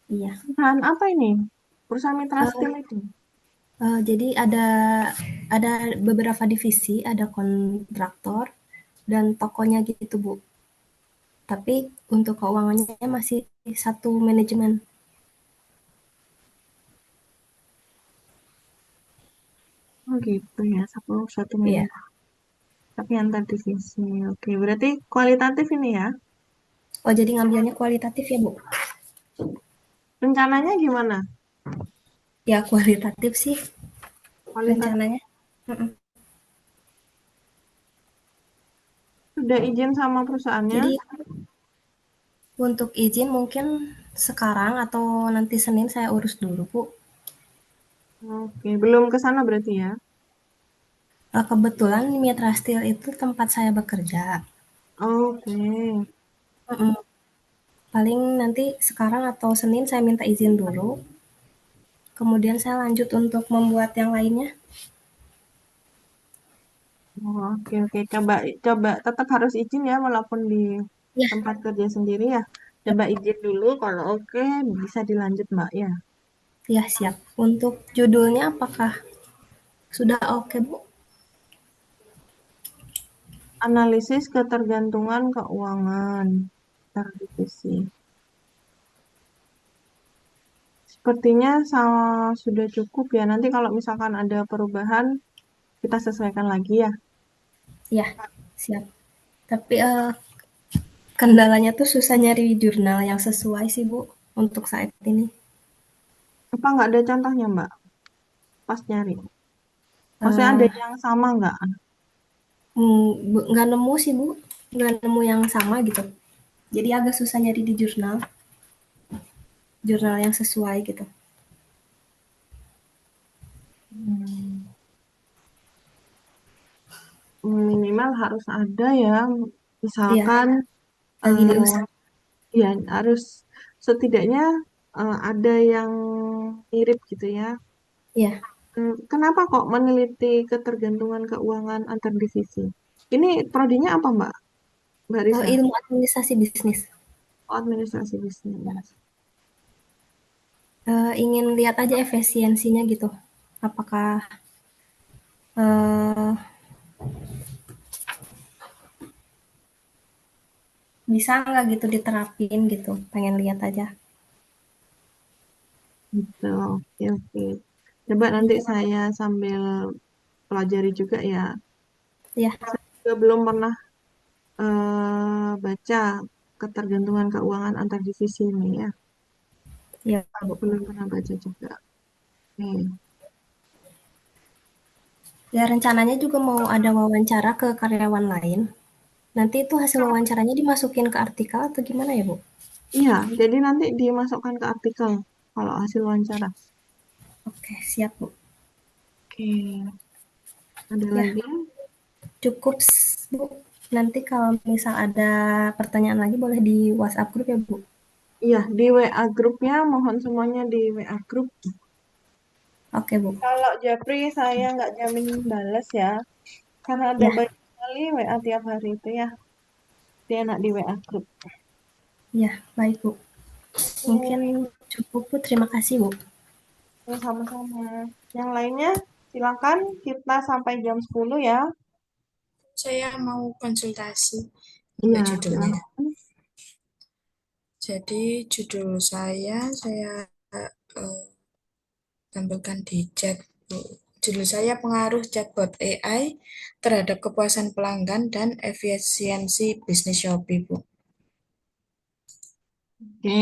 Iya. Perusahaan apa ini? Perusahaan mitra steel itu? Jadi ada beberapa divisi, ada kontraktor dan tokonya gitu, Bu. Tapi untuk keuangannya masih satu manajemen. Oh gitu ya, satu Iya. manajemen. Tapi antar divisi. Oke, berarti kualitatif ini ya? Oh, jadi ngambilnya kualitatif ya, Bu? Rencananya gimana? Ya, kualitatif sih Kualitatif. rencananya. Sudah izin sama perusahaannya? Jadi untuk izin mungkin sekarang atau nanti Senin saya urus dulu, Bu. Oke, belum ke sana berarti ya? Kebetulan Mitra Steel itu tempat saya bekerja. Oke. Paling nanti sekarang atau Senin saya minta izin dulu. Kemudian saya lanjut untuk membuat yang lainnya. Oke. Coba tetap harus izin ya walaupun di Ya. tempat kerja sendiri ya. Coba izin dulu kalau oke bisa dilanjut Mbak ya. Ya, siap. Untuk judulnya apakah sudah oke, Bu? Analisis ketergantungan keuangan antar divisi. Sepertinya sudah cukup ya. Nanti kalau misalkan ada perubahan kita sesuaikan lagi ya. Ya, siap. Tapi kendalanya tuh susah nyari jurnal yang sesuai sih, Bu, untuk saat ini. Apa nggak ada contohnya Mbak? Pas nyari. Maksudnya ada yang sama nggak? Nggak nemu sih, Bu. Nggak nemu yang sama gitu. Jadi agak susah nyari di jurnal. Jurnal yang sesuai gitu. Minimal harus ada ya. Misalkan Lagi diusahakan. ya harus setidaknya ada yang mirip gitu ya. Iya. Kenapa kok meneliti ketergantungan keuangan antar divisi? Ini prodinya apa, Mbak Risa? Ilmu administrasi bisnis. Oh, administrasi bisnis. Ingin lihat aja efisiensinya gitu. Apakah eh, bisa nggak gitu diterapin gitu? Pengen lihat aja. Gitu, oke, oke. Coba nanti saya sambil pelajari juga ya. Ya, Juga belum pernah baca ketergantungan keuangan antar divisi ini ya. ya Bu. Belum pernah baca juga. Oke. Ya rencananya juga mau ada wawancara ke karyawan lain. Nanti itu hasil wawancaranya dimasukin ke artikel atau gimana ya Bu? Iya, jadi nanti dimasukkan ke artikel kalau hasil wawancara. Oke, siap Bu. Oke, ada Ya, lagi? cukup Bu. Nanti kalau misal ada pertanyaan lagi boleh di WhatsApp grup ya Bu. Iya, di WA grupnya, mohon semuanya di WA grup. Oke Bu. Kalau Japri saya nggak jamin balas ya, karena ada Ya, banyak sekali WA tiap hari itu ya. Dia enak di WA grup. ya baik Bu. Mungkin cukup Bu. Terima kasih Bu. Ya, sama-sama. Yang lainnya, silakan kita sampai jam 10 ya. Saya mau konsultasi Iya, untuk judulnya. silakan. Jadi judul saya eh, tampilkan di chat, Bu. Judul saya pengaruh chatbot AI terhadap kepuasan pelanggan dan efisiensi bisnis Shopee, Bu. Oke.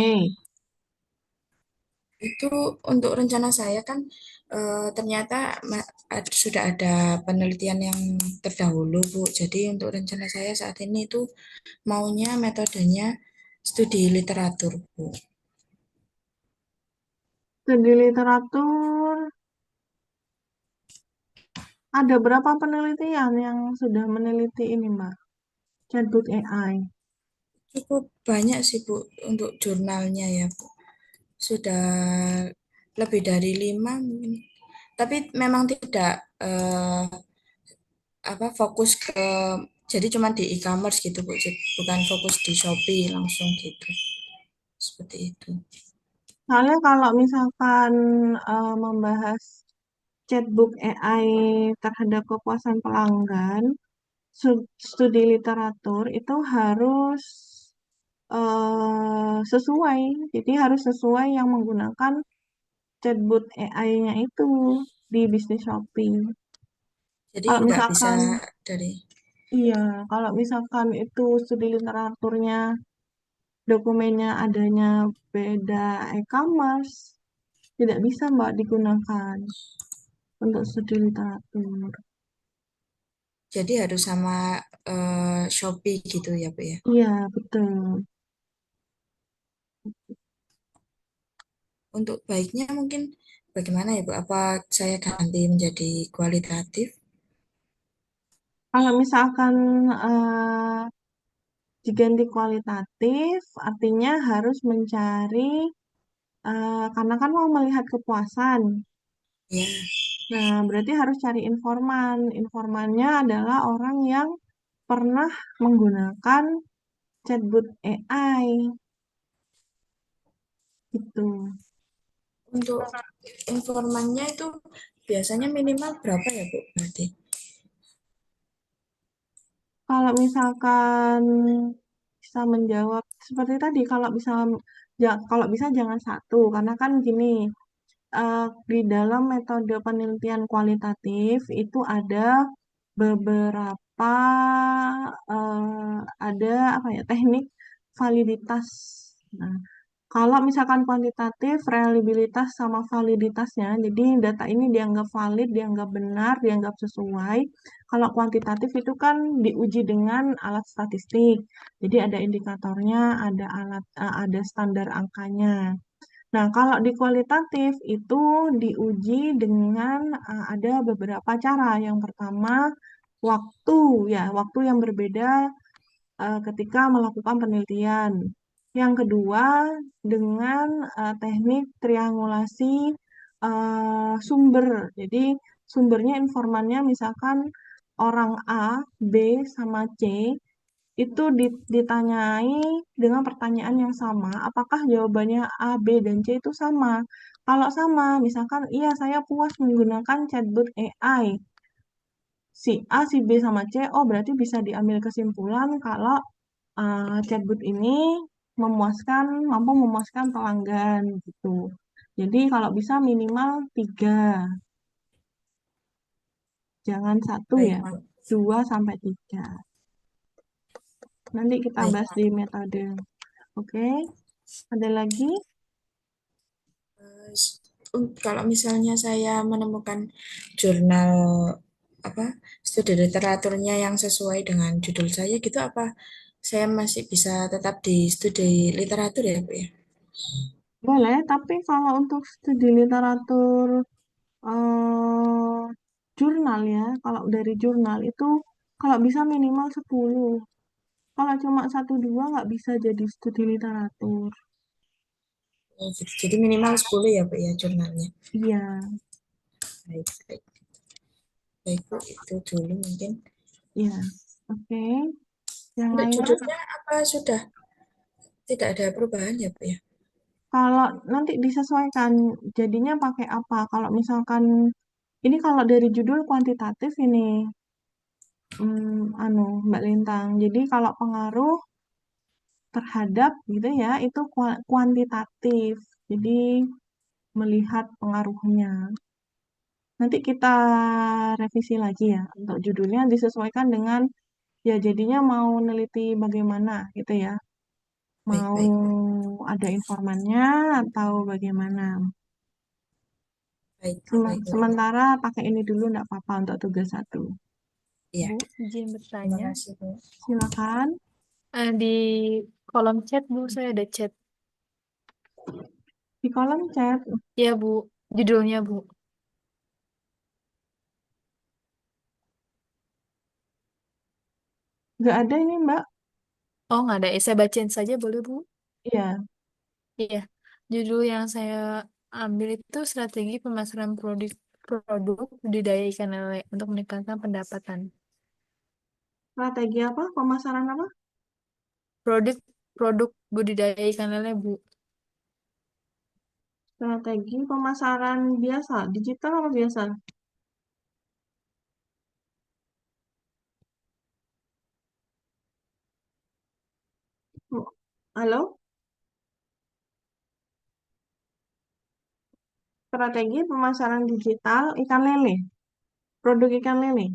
Itu untuk rencana saya kan ternyata sudah ada penelitian yang terdahulu, Bu. Jadi untuk rencana saya saat ini itu maunya metodenya studi literatur, Bu. Studi literatur, ada berapa penelitian yang sudah meneliti ini, Mbak? Chatbot AI. Cukup banyak sih, Bu, untuk jurnalnya ya, Bu. Sudah lebih dari 5 mungkin. Tapi memang tidak fokus ke jadi cuma di e-commerce gitu, Bu. Bukan fokus di Shopee langsung gitu. Seperti itu. Soalnya kalau misalkan membahas chatbot AI terhadap kepuasan pelanggan, studi literatur itu harus sesuai. Jadi harus sesuai yang menggunakan chatbot AI-nya itu di bisnis Shopee. Jadi Kalau nggak bisa misalkan, dari iya, kalau misalkan itu studi literaturnya, dokumennya adanya beda e-commerce, tidak bisa Mbak digunakan untuk studi literatur. jadi harus sama Shopee gitu ya, Bu ya. Iya, betul. Untuk baiknya mungkin bagaimana ya, Bu? Apa saya ganti menjadi kualitatif? Kalau misalkan diganti kualitatif, artinya harus mencari, karena kan mau melihat kepuasan. Ya, Nah, berarti harus cari informan. Informannya adalah orang yang pernah menggunakan chatbot AI. Gitu. untuk informannya itu biasanya minimal berapa ya, Bu? Berarti. Kalau misalkan bisa menjawab seperti tadi, kalau bisa jangan satu, karena kan gini, di dalam metode penelitian kualitatif itu ada beberapa ada apa ya teknik validitas. Nah, kalau misalkan kuantitatif, reliabilitas sama validitasnya, jadi data ini dianggap valid, dianggap benar, dianggap sesuai. Kalau kuantitatif itu kan diuji dengan alat statistik, jadi ada indikatornya, ada standar angkanya. Nah, kalau di kualitatif itu diuji dengan ada beberapa cara. Yang pertama, waktu ya, waktu yang berbeda ketika melakukan penelitian. Yang kedua, dengan teknik triangulasi sumber. Jadi, sumbernya informannya misalkan orang A, B, sama C itu ditanyai dengan pertanyaan yang sama, apakah jawabannya A, B, dan C itu sama? Kalau sama, misalkan, iya saya puas menggunakan chatbot AI. Si A, si B, sama C, oh berarti bisa diambil kesimpulan kalau chatbot ini mampu memuaskan pelanggan gitu. Jadi kalau bisa minimal 3, jangan 1 Baik, ya, Bu. 2 sampai 3. Nanti kita Baik. bahas di metode. Oke, ada lagi? Kalau misalnya saya menemukan jurnal apa studi literaturnya yang sesuai dengan judul saya gitu, apa saya masih bisa tetap di studi literatur ya, Bu ya? Boleh, tapi kalau untuk studi literatur eh, jurnal ya, kalau dari jurnal itu kalau bisa minimal 10. Kalau cuma 1 2 nggak bisa jadi studi literatur. Oh, gitu. Jadi minimal 10 ya, Bu ya, jurnalnya. Iya, Baik, baik. Baik, Bu, itu dulu mungkin. iya. Oke, yang Untuk lainnya judulnya apa sudah tidak ada perubahan ya, Bu ya? kalau nanti disesuaikan jadinya pakai apa? Kalau misalkan ini kalau dari judul kuantitatif ini, Mbak Lintang. Jadi kalau pengaruh terhadap gitu ya itu kuantitatif. Jadi melihat pengaruhnya. Nanti kita revisi lagi ya untuk judulnya disesuaikan dengan ya jadinya mau neliti bagaimana gitu ya. Baik, Mau baik, Bu. ada informannya atau bagaimana. Baik, baik, Bu. Sementara pakai ini dulu enggak apa-apa untuk tugas 1. Iya, Bu, izin terima bertanya. kasih, Bu. Silakan. Di kolom chat, Bu, saya ada chat. Di kolom chat. Ya, Bu. Judulnya, Bu. Nggak ada ini Mbak. Oh, nggak ada. Saya bacain saja, boleh, Bu? Iya. Iya. Judul yang saya ambil itu strategi pemasaran produk budidaya ikan lele untuk meningkatkan pendapatan. Strategi apa? Pemasaran apa? Produk produk budidaya ikan lele, Bu. Strategi pemasaran biasa, digital apa biasa? Halo? Strategi pemasaran digital ikan lele. Produk ikan lele.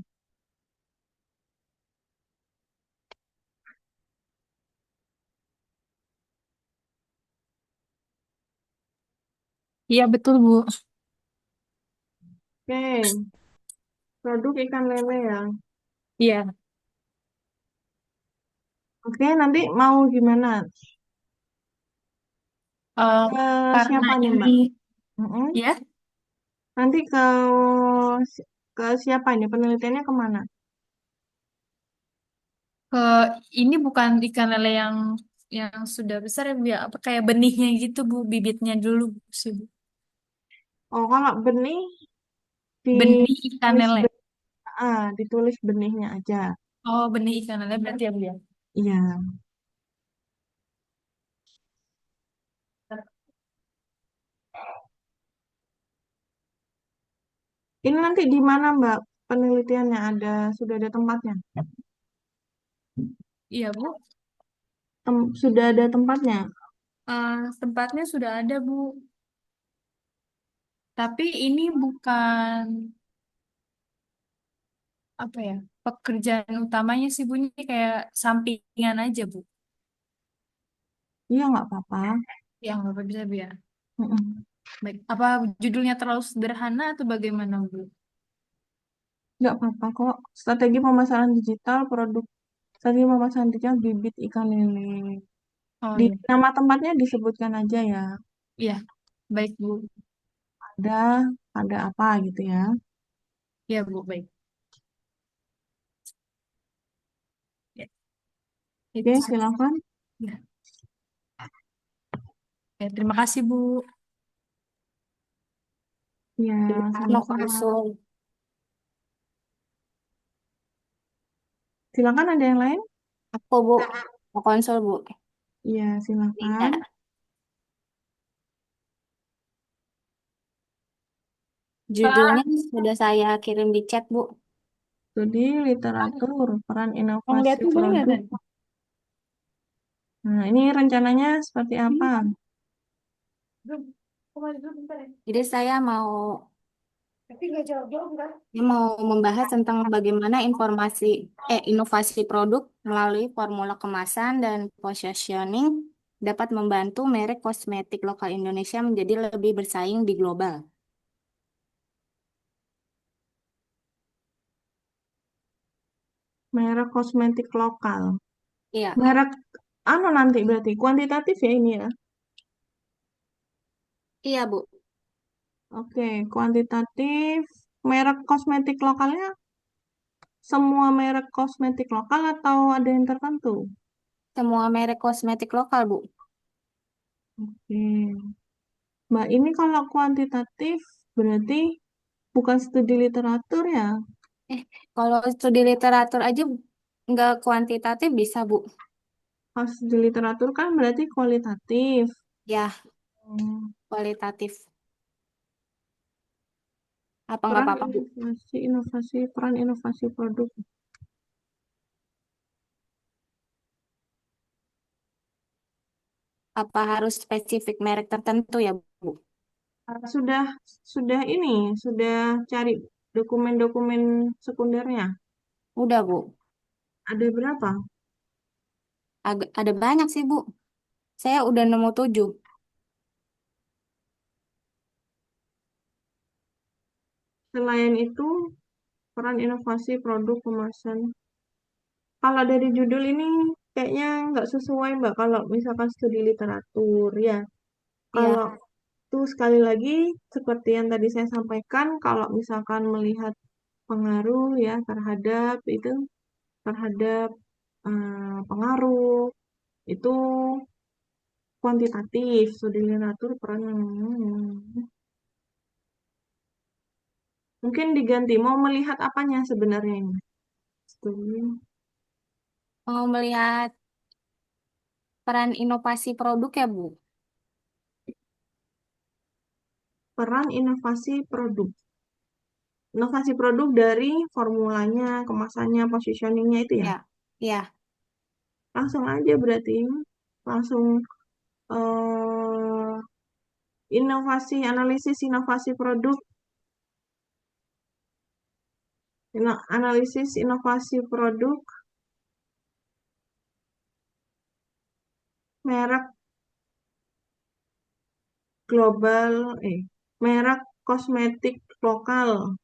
Iya, betul, Bu. Oke, produk ikan lele ya. Iya. Oke, nanti mau gimana? Eh, Ke karena siapa nih, ini, Mbak? Mm-mm. ya, Nanti ke siapa ini? Penelitiannya kemana? ke ini bukan ikan lele yang sudah besar ya, Bu, ya. Apa kayak benihnya gitu, Bu, bibitnya dulu sih, Bu. Oh, kalau benih Benih ikan ditulis lele. ditulis benihnya aja. Oh, benih ikan lele berarti ya, Bu, ya. Iya. Ini nanti di mana, Mbak? Penelitiannya sudah ada tempatnya? Iya, Bu. Sudah ada tempatnya? Tempatnya sudah ada, Bu. Tapi ini bukan apa ya, pekerjaan utamanya sih, Bu. Ini kayak sampingan aja, Bu. Iya, nggak apa-apa. Yang Bapak bisa, Bu, ya. Mm-mm. Baik. Apa judulnya terlalu sederhana atau bagaimana, Bu? Nggak apa-apa kok. Strategi pemasaran digital, strategi pemasaran digital bibit ikan lele. Oh, Di iya. nama tempatnya disebutkan aja ya. Iya, baik, Bu. Ada, ada apa gitu ya. Iya, Bu, baik. Ya, Oke, itu. silakan. Ya. Ya, terima kasih, Bu. Ya, Mau sama-sama. konsul. Silakan ada yang lain? Aku, Bu. Mau konsul, Bu. Ya, silakan. Tidak. Judulnya sudah saya kirim di chat, Bu. Studi literatur, peran Yang inovasi lihat tuh boleh nggak, produk. Teh? Nah, ini rencananya seperti apa? Jadi saya mau Tapi nggak jawab-jawab, kan? mau membahas tentang bagaimana inovasi produk melalui formula kemasan dan positioning dapat membantu merek kosmetik lokal Indonesia menjadi lebih bersaing di global. Merek kosmetik lokal. Iya, Merek nanti berarti kuantitatif ya ini ya. iya Bu. Oke, kuantitatif. Merek kosmetik lokalnya semua merek kosmetik lokal atau ada yang tertentu? Semua merek kosmetik lokal Bu. Oke. Mbak, ini kalau kuantitatif berarti bukan studi literatur ya? Kalau studi literatur aja nggak kuantitatif bisa Bu. Kalau studi literatur kan berarti kualitatif. Ya, Hmm. kualitatif. Apa nggak Peran apa-apa Bu? peran inovasi produk. Apa harus spesifik merek tertentu ya Bu? Sudah cari dokumen-dokumen sekundernya. Udah Bu. Ada berapa? Ada banyak sih Bu. Saya udah nemu 7. Selain itu, peran inovasi produk kemasan. Kalau dari judul ini kayaknya nggak sesuai Mbak kalau misalkan studi literatur ya. Iya, Kalau itu sekali lagi seperti yang tadi saya sampaikan, kalau misalkan melihat pengaruh ya terhadap pengaruh itu kuantitatif, studi literatur peran mungkin diganti mau melihat apanya sebenarnya ini. Studi mau melihat peran inovasi produk ya Bu. peran inovasi produk. Inovasi produk dari formulanya, kemasannya, positioningnya itu ya. Ya, ya. Langsung aja berarti langsung eh, analisis inovasi produk, analisis inovasi produk merek global, merek kosmetik lokal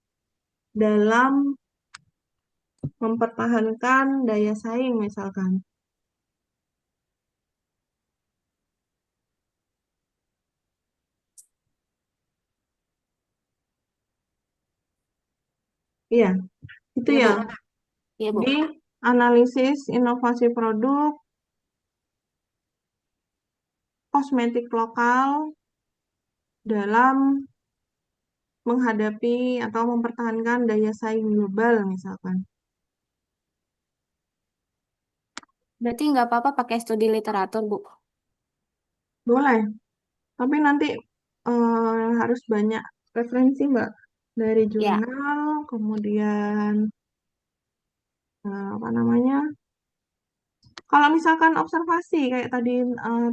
dalam mempertahankan daya saing misalkan. Iya, itu Iya ya. Bu. Iya Bu. Di analisis inovasi produk kosmetik lokal dalam menghadapi atau mempertahankan daya saing global misalkan. Berarti nggak apa-apa pakai studi literatur Bu. Boleh, tapi nanti harus banyak referensi Mbak dari Ya, jurnal, kemudian apa namanya? Kalau misalkan observasi kayak tadi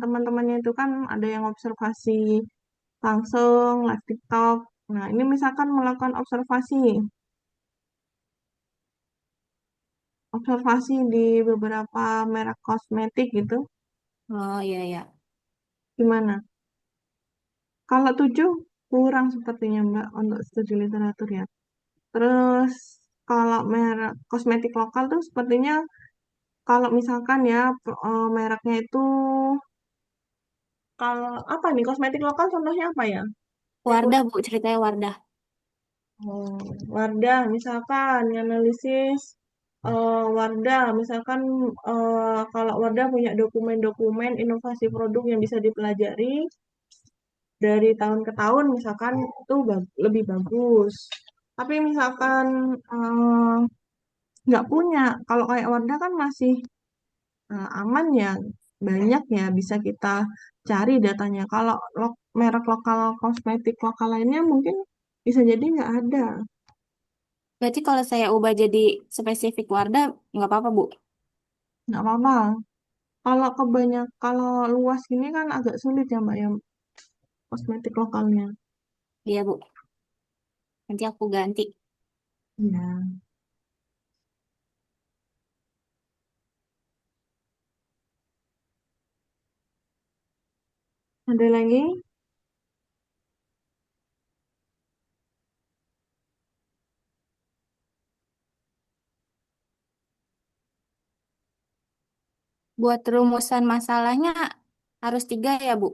teman-temannya itu kan ada yang observasi langsung live TikTok. Nah, ini misalkan melakukan observasi di beberapa merek kosmetik gitu, oh iya ya. gimana? Kalau 7 kurang sepertinya Mbak untuk studi literatur ya. Terus kalau merek kosmetik lokal tuh sepertinya kalau misalkan ya mereknya itu kalau apa nih kosmetik lokal contohnya apa ya? Yang Wardah Bu, ceritanya Wardah. Wardah misalkan analisis Wardah misalkan kalau Wardah punya dokumen-dokumen inovasi produk yang bisa dipelajari dari tahun ke tahun misalkan itu lebih bagus. Tapi misalkan nggak punya, kalau kayak Wardah kan masih aman ya, banyak ya bisa kita cari datanya. Kalau merek lokal kosmetik lokal lainnya mungkin bisa jadi nggak ada, Berarti kalau saya ubah jadi spesifik Wardah, nggak apa-apa, Bu? nggak apa-apa. Kalau luas gini kan agak sulit ya Mbak ya kosmetik lokalnya. Iya, Bu. Nanti aku ganti. Ya. Ada lagi? Buat rumusan masalahnya harus 3 ya, Bu?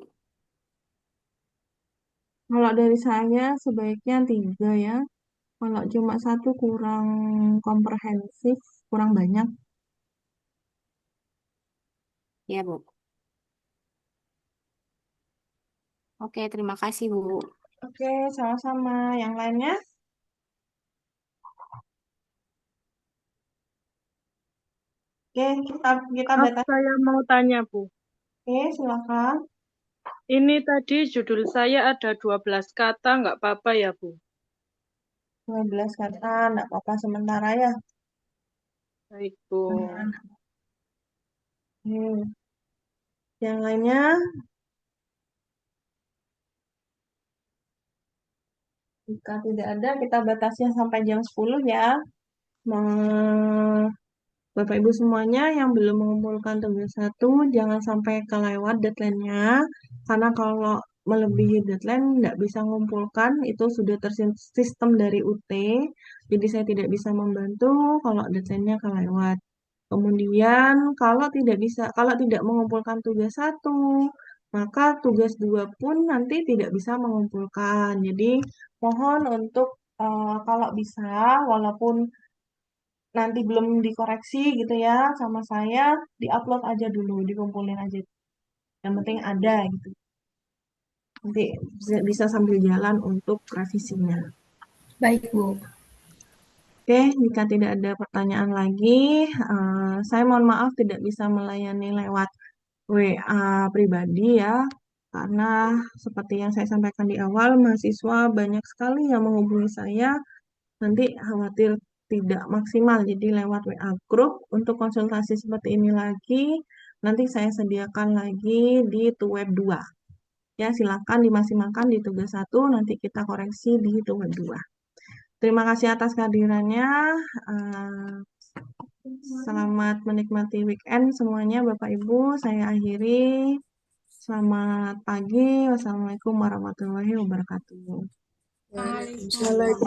Kalau dari saya sebaiknya 3 ya. Kalau cuma 1 kurang komprehensif, kurang banyak. Iya, Bu. Oke, terima kasih, Bu. Oke, sama-sama. Yang lainnya? Oke, kita Maaf, batas. saya mau tanya, Bu. Oke, silakan. Ini tadi judul saya ada 12 kata, nggak apa-apa ya, Bu? 12 kata, enggak apa-apa sementara ya. Baik, Bu. Oke. Yang lainnya? Jika tidak ada, kita batasnya sampai jam 10 ya. Bapak Ibu semuanya yang belum mengumpulkan tugas 1, jangan sampai kelewat deadline-nya. Karena kalau melebihi deadline, nggak bisa mengumpulkan, itu sudah tersistem dari UT. Jadi saya tidak bisa membantu kalau deadline-nya kelewat. Kemudian kalau tidak mengumpulkan tugas 1, maka tugas 2 pun nanti tidak bisa mengumpulkan. Jadi mohon untuk kalau bisa, walaupun nanti belum dikoreksi gitu ya sama saya, diupload aja dulu, dikumpulin aja. Yang penting ada gitu. Nanti bisa sambil jalan untuk revisinya. Baik, Bu. Oke, jika tidak ada pertanyaan lagi, saya mohon maaf tidak bisa melayani lewat WA pribadi ya, karena seperti yang saya sampaikan di awal, mahasiswa banyak sekali yang menghubungi saya, nanti khawatir tidak maksimal, jadi lewat WA group untuk konsultasi seperti ini lagi, nanti saya sediakan lagi di Tuweb 2. Ya, silakan dimaksimalkan di tugas 1, nanti kita koreksi di Tuweb 2. Terima kasih atas kehadirannya. Selamat menikmati weekend semuanya Bapak Ibu. Saya akhiri. Selamat pagi. Wassalamualaikum warahmatullahi wabarakatuh. Waalaikumsalam.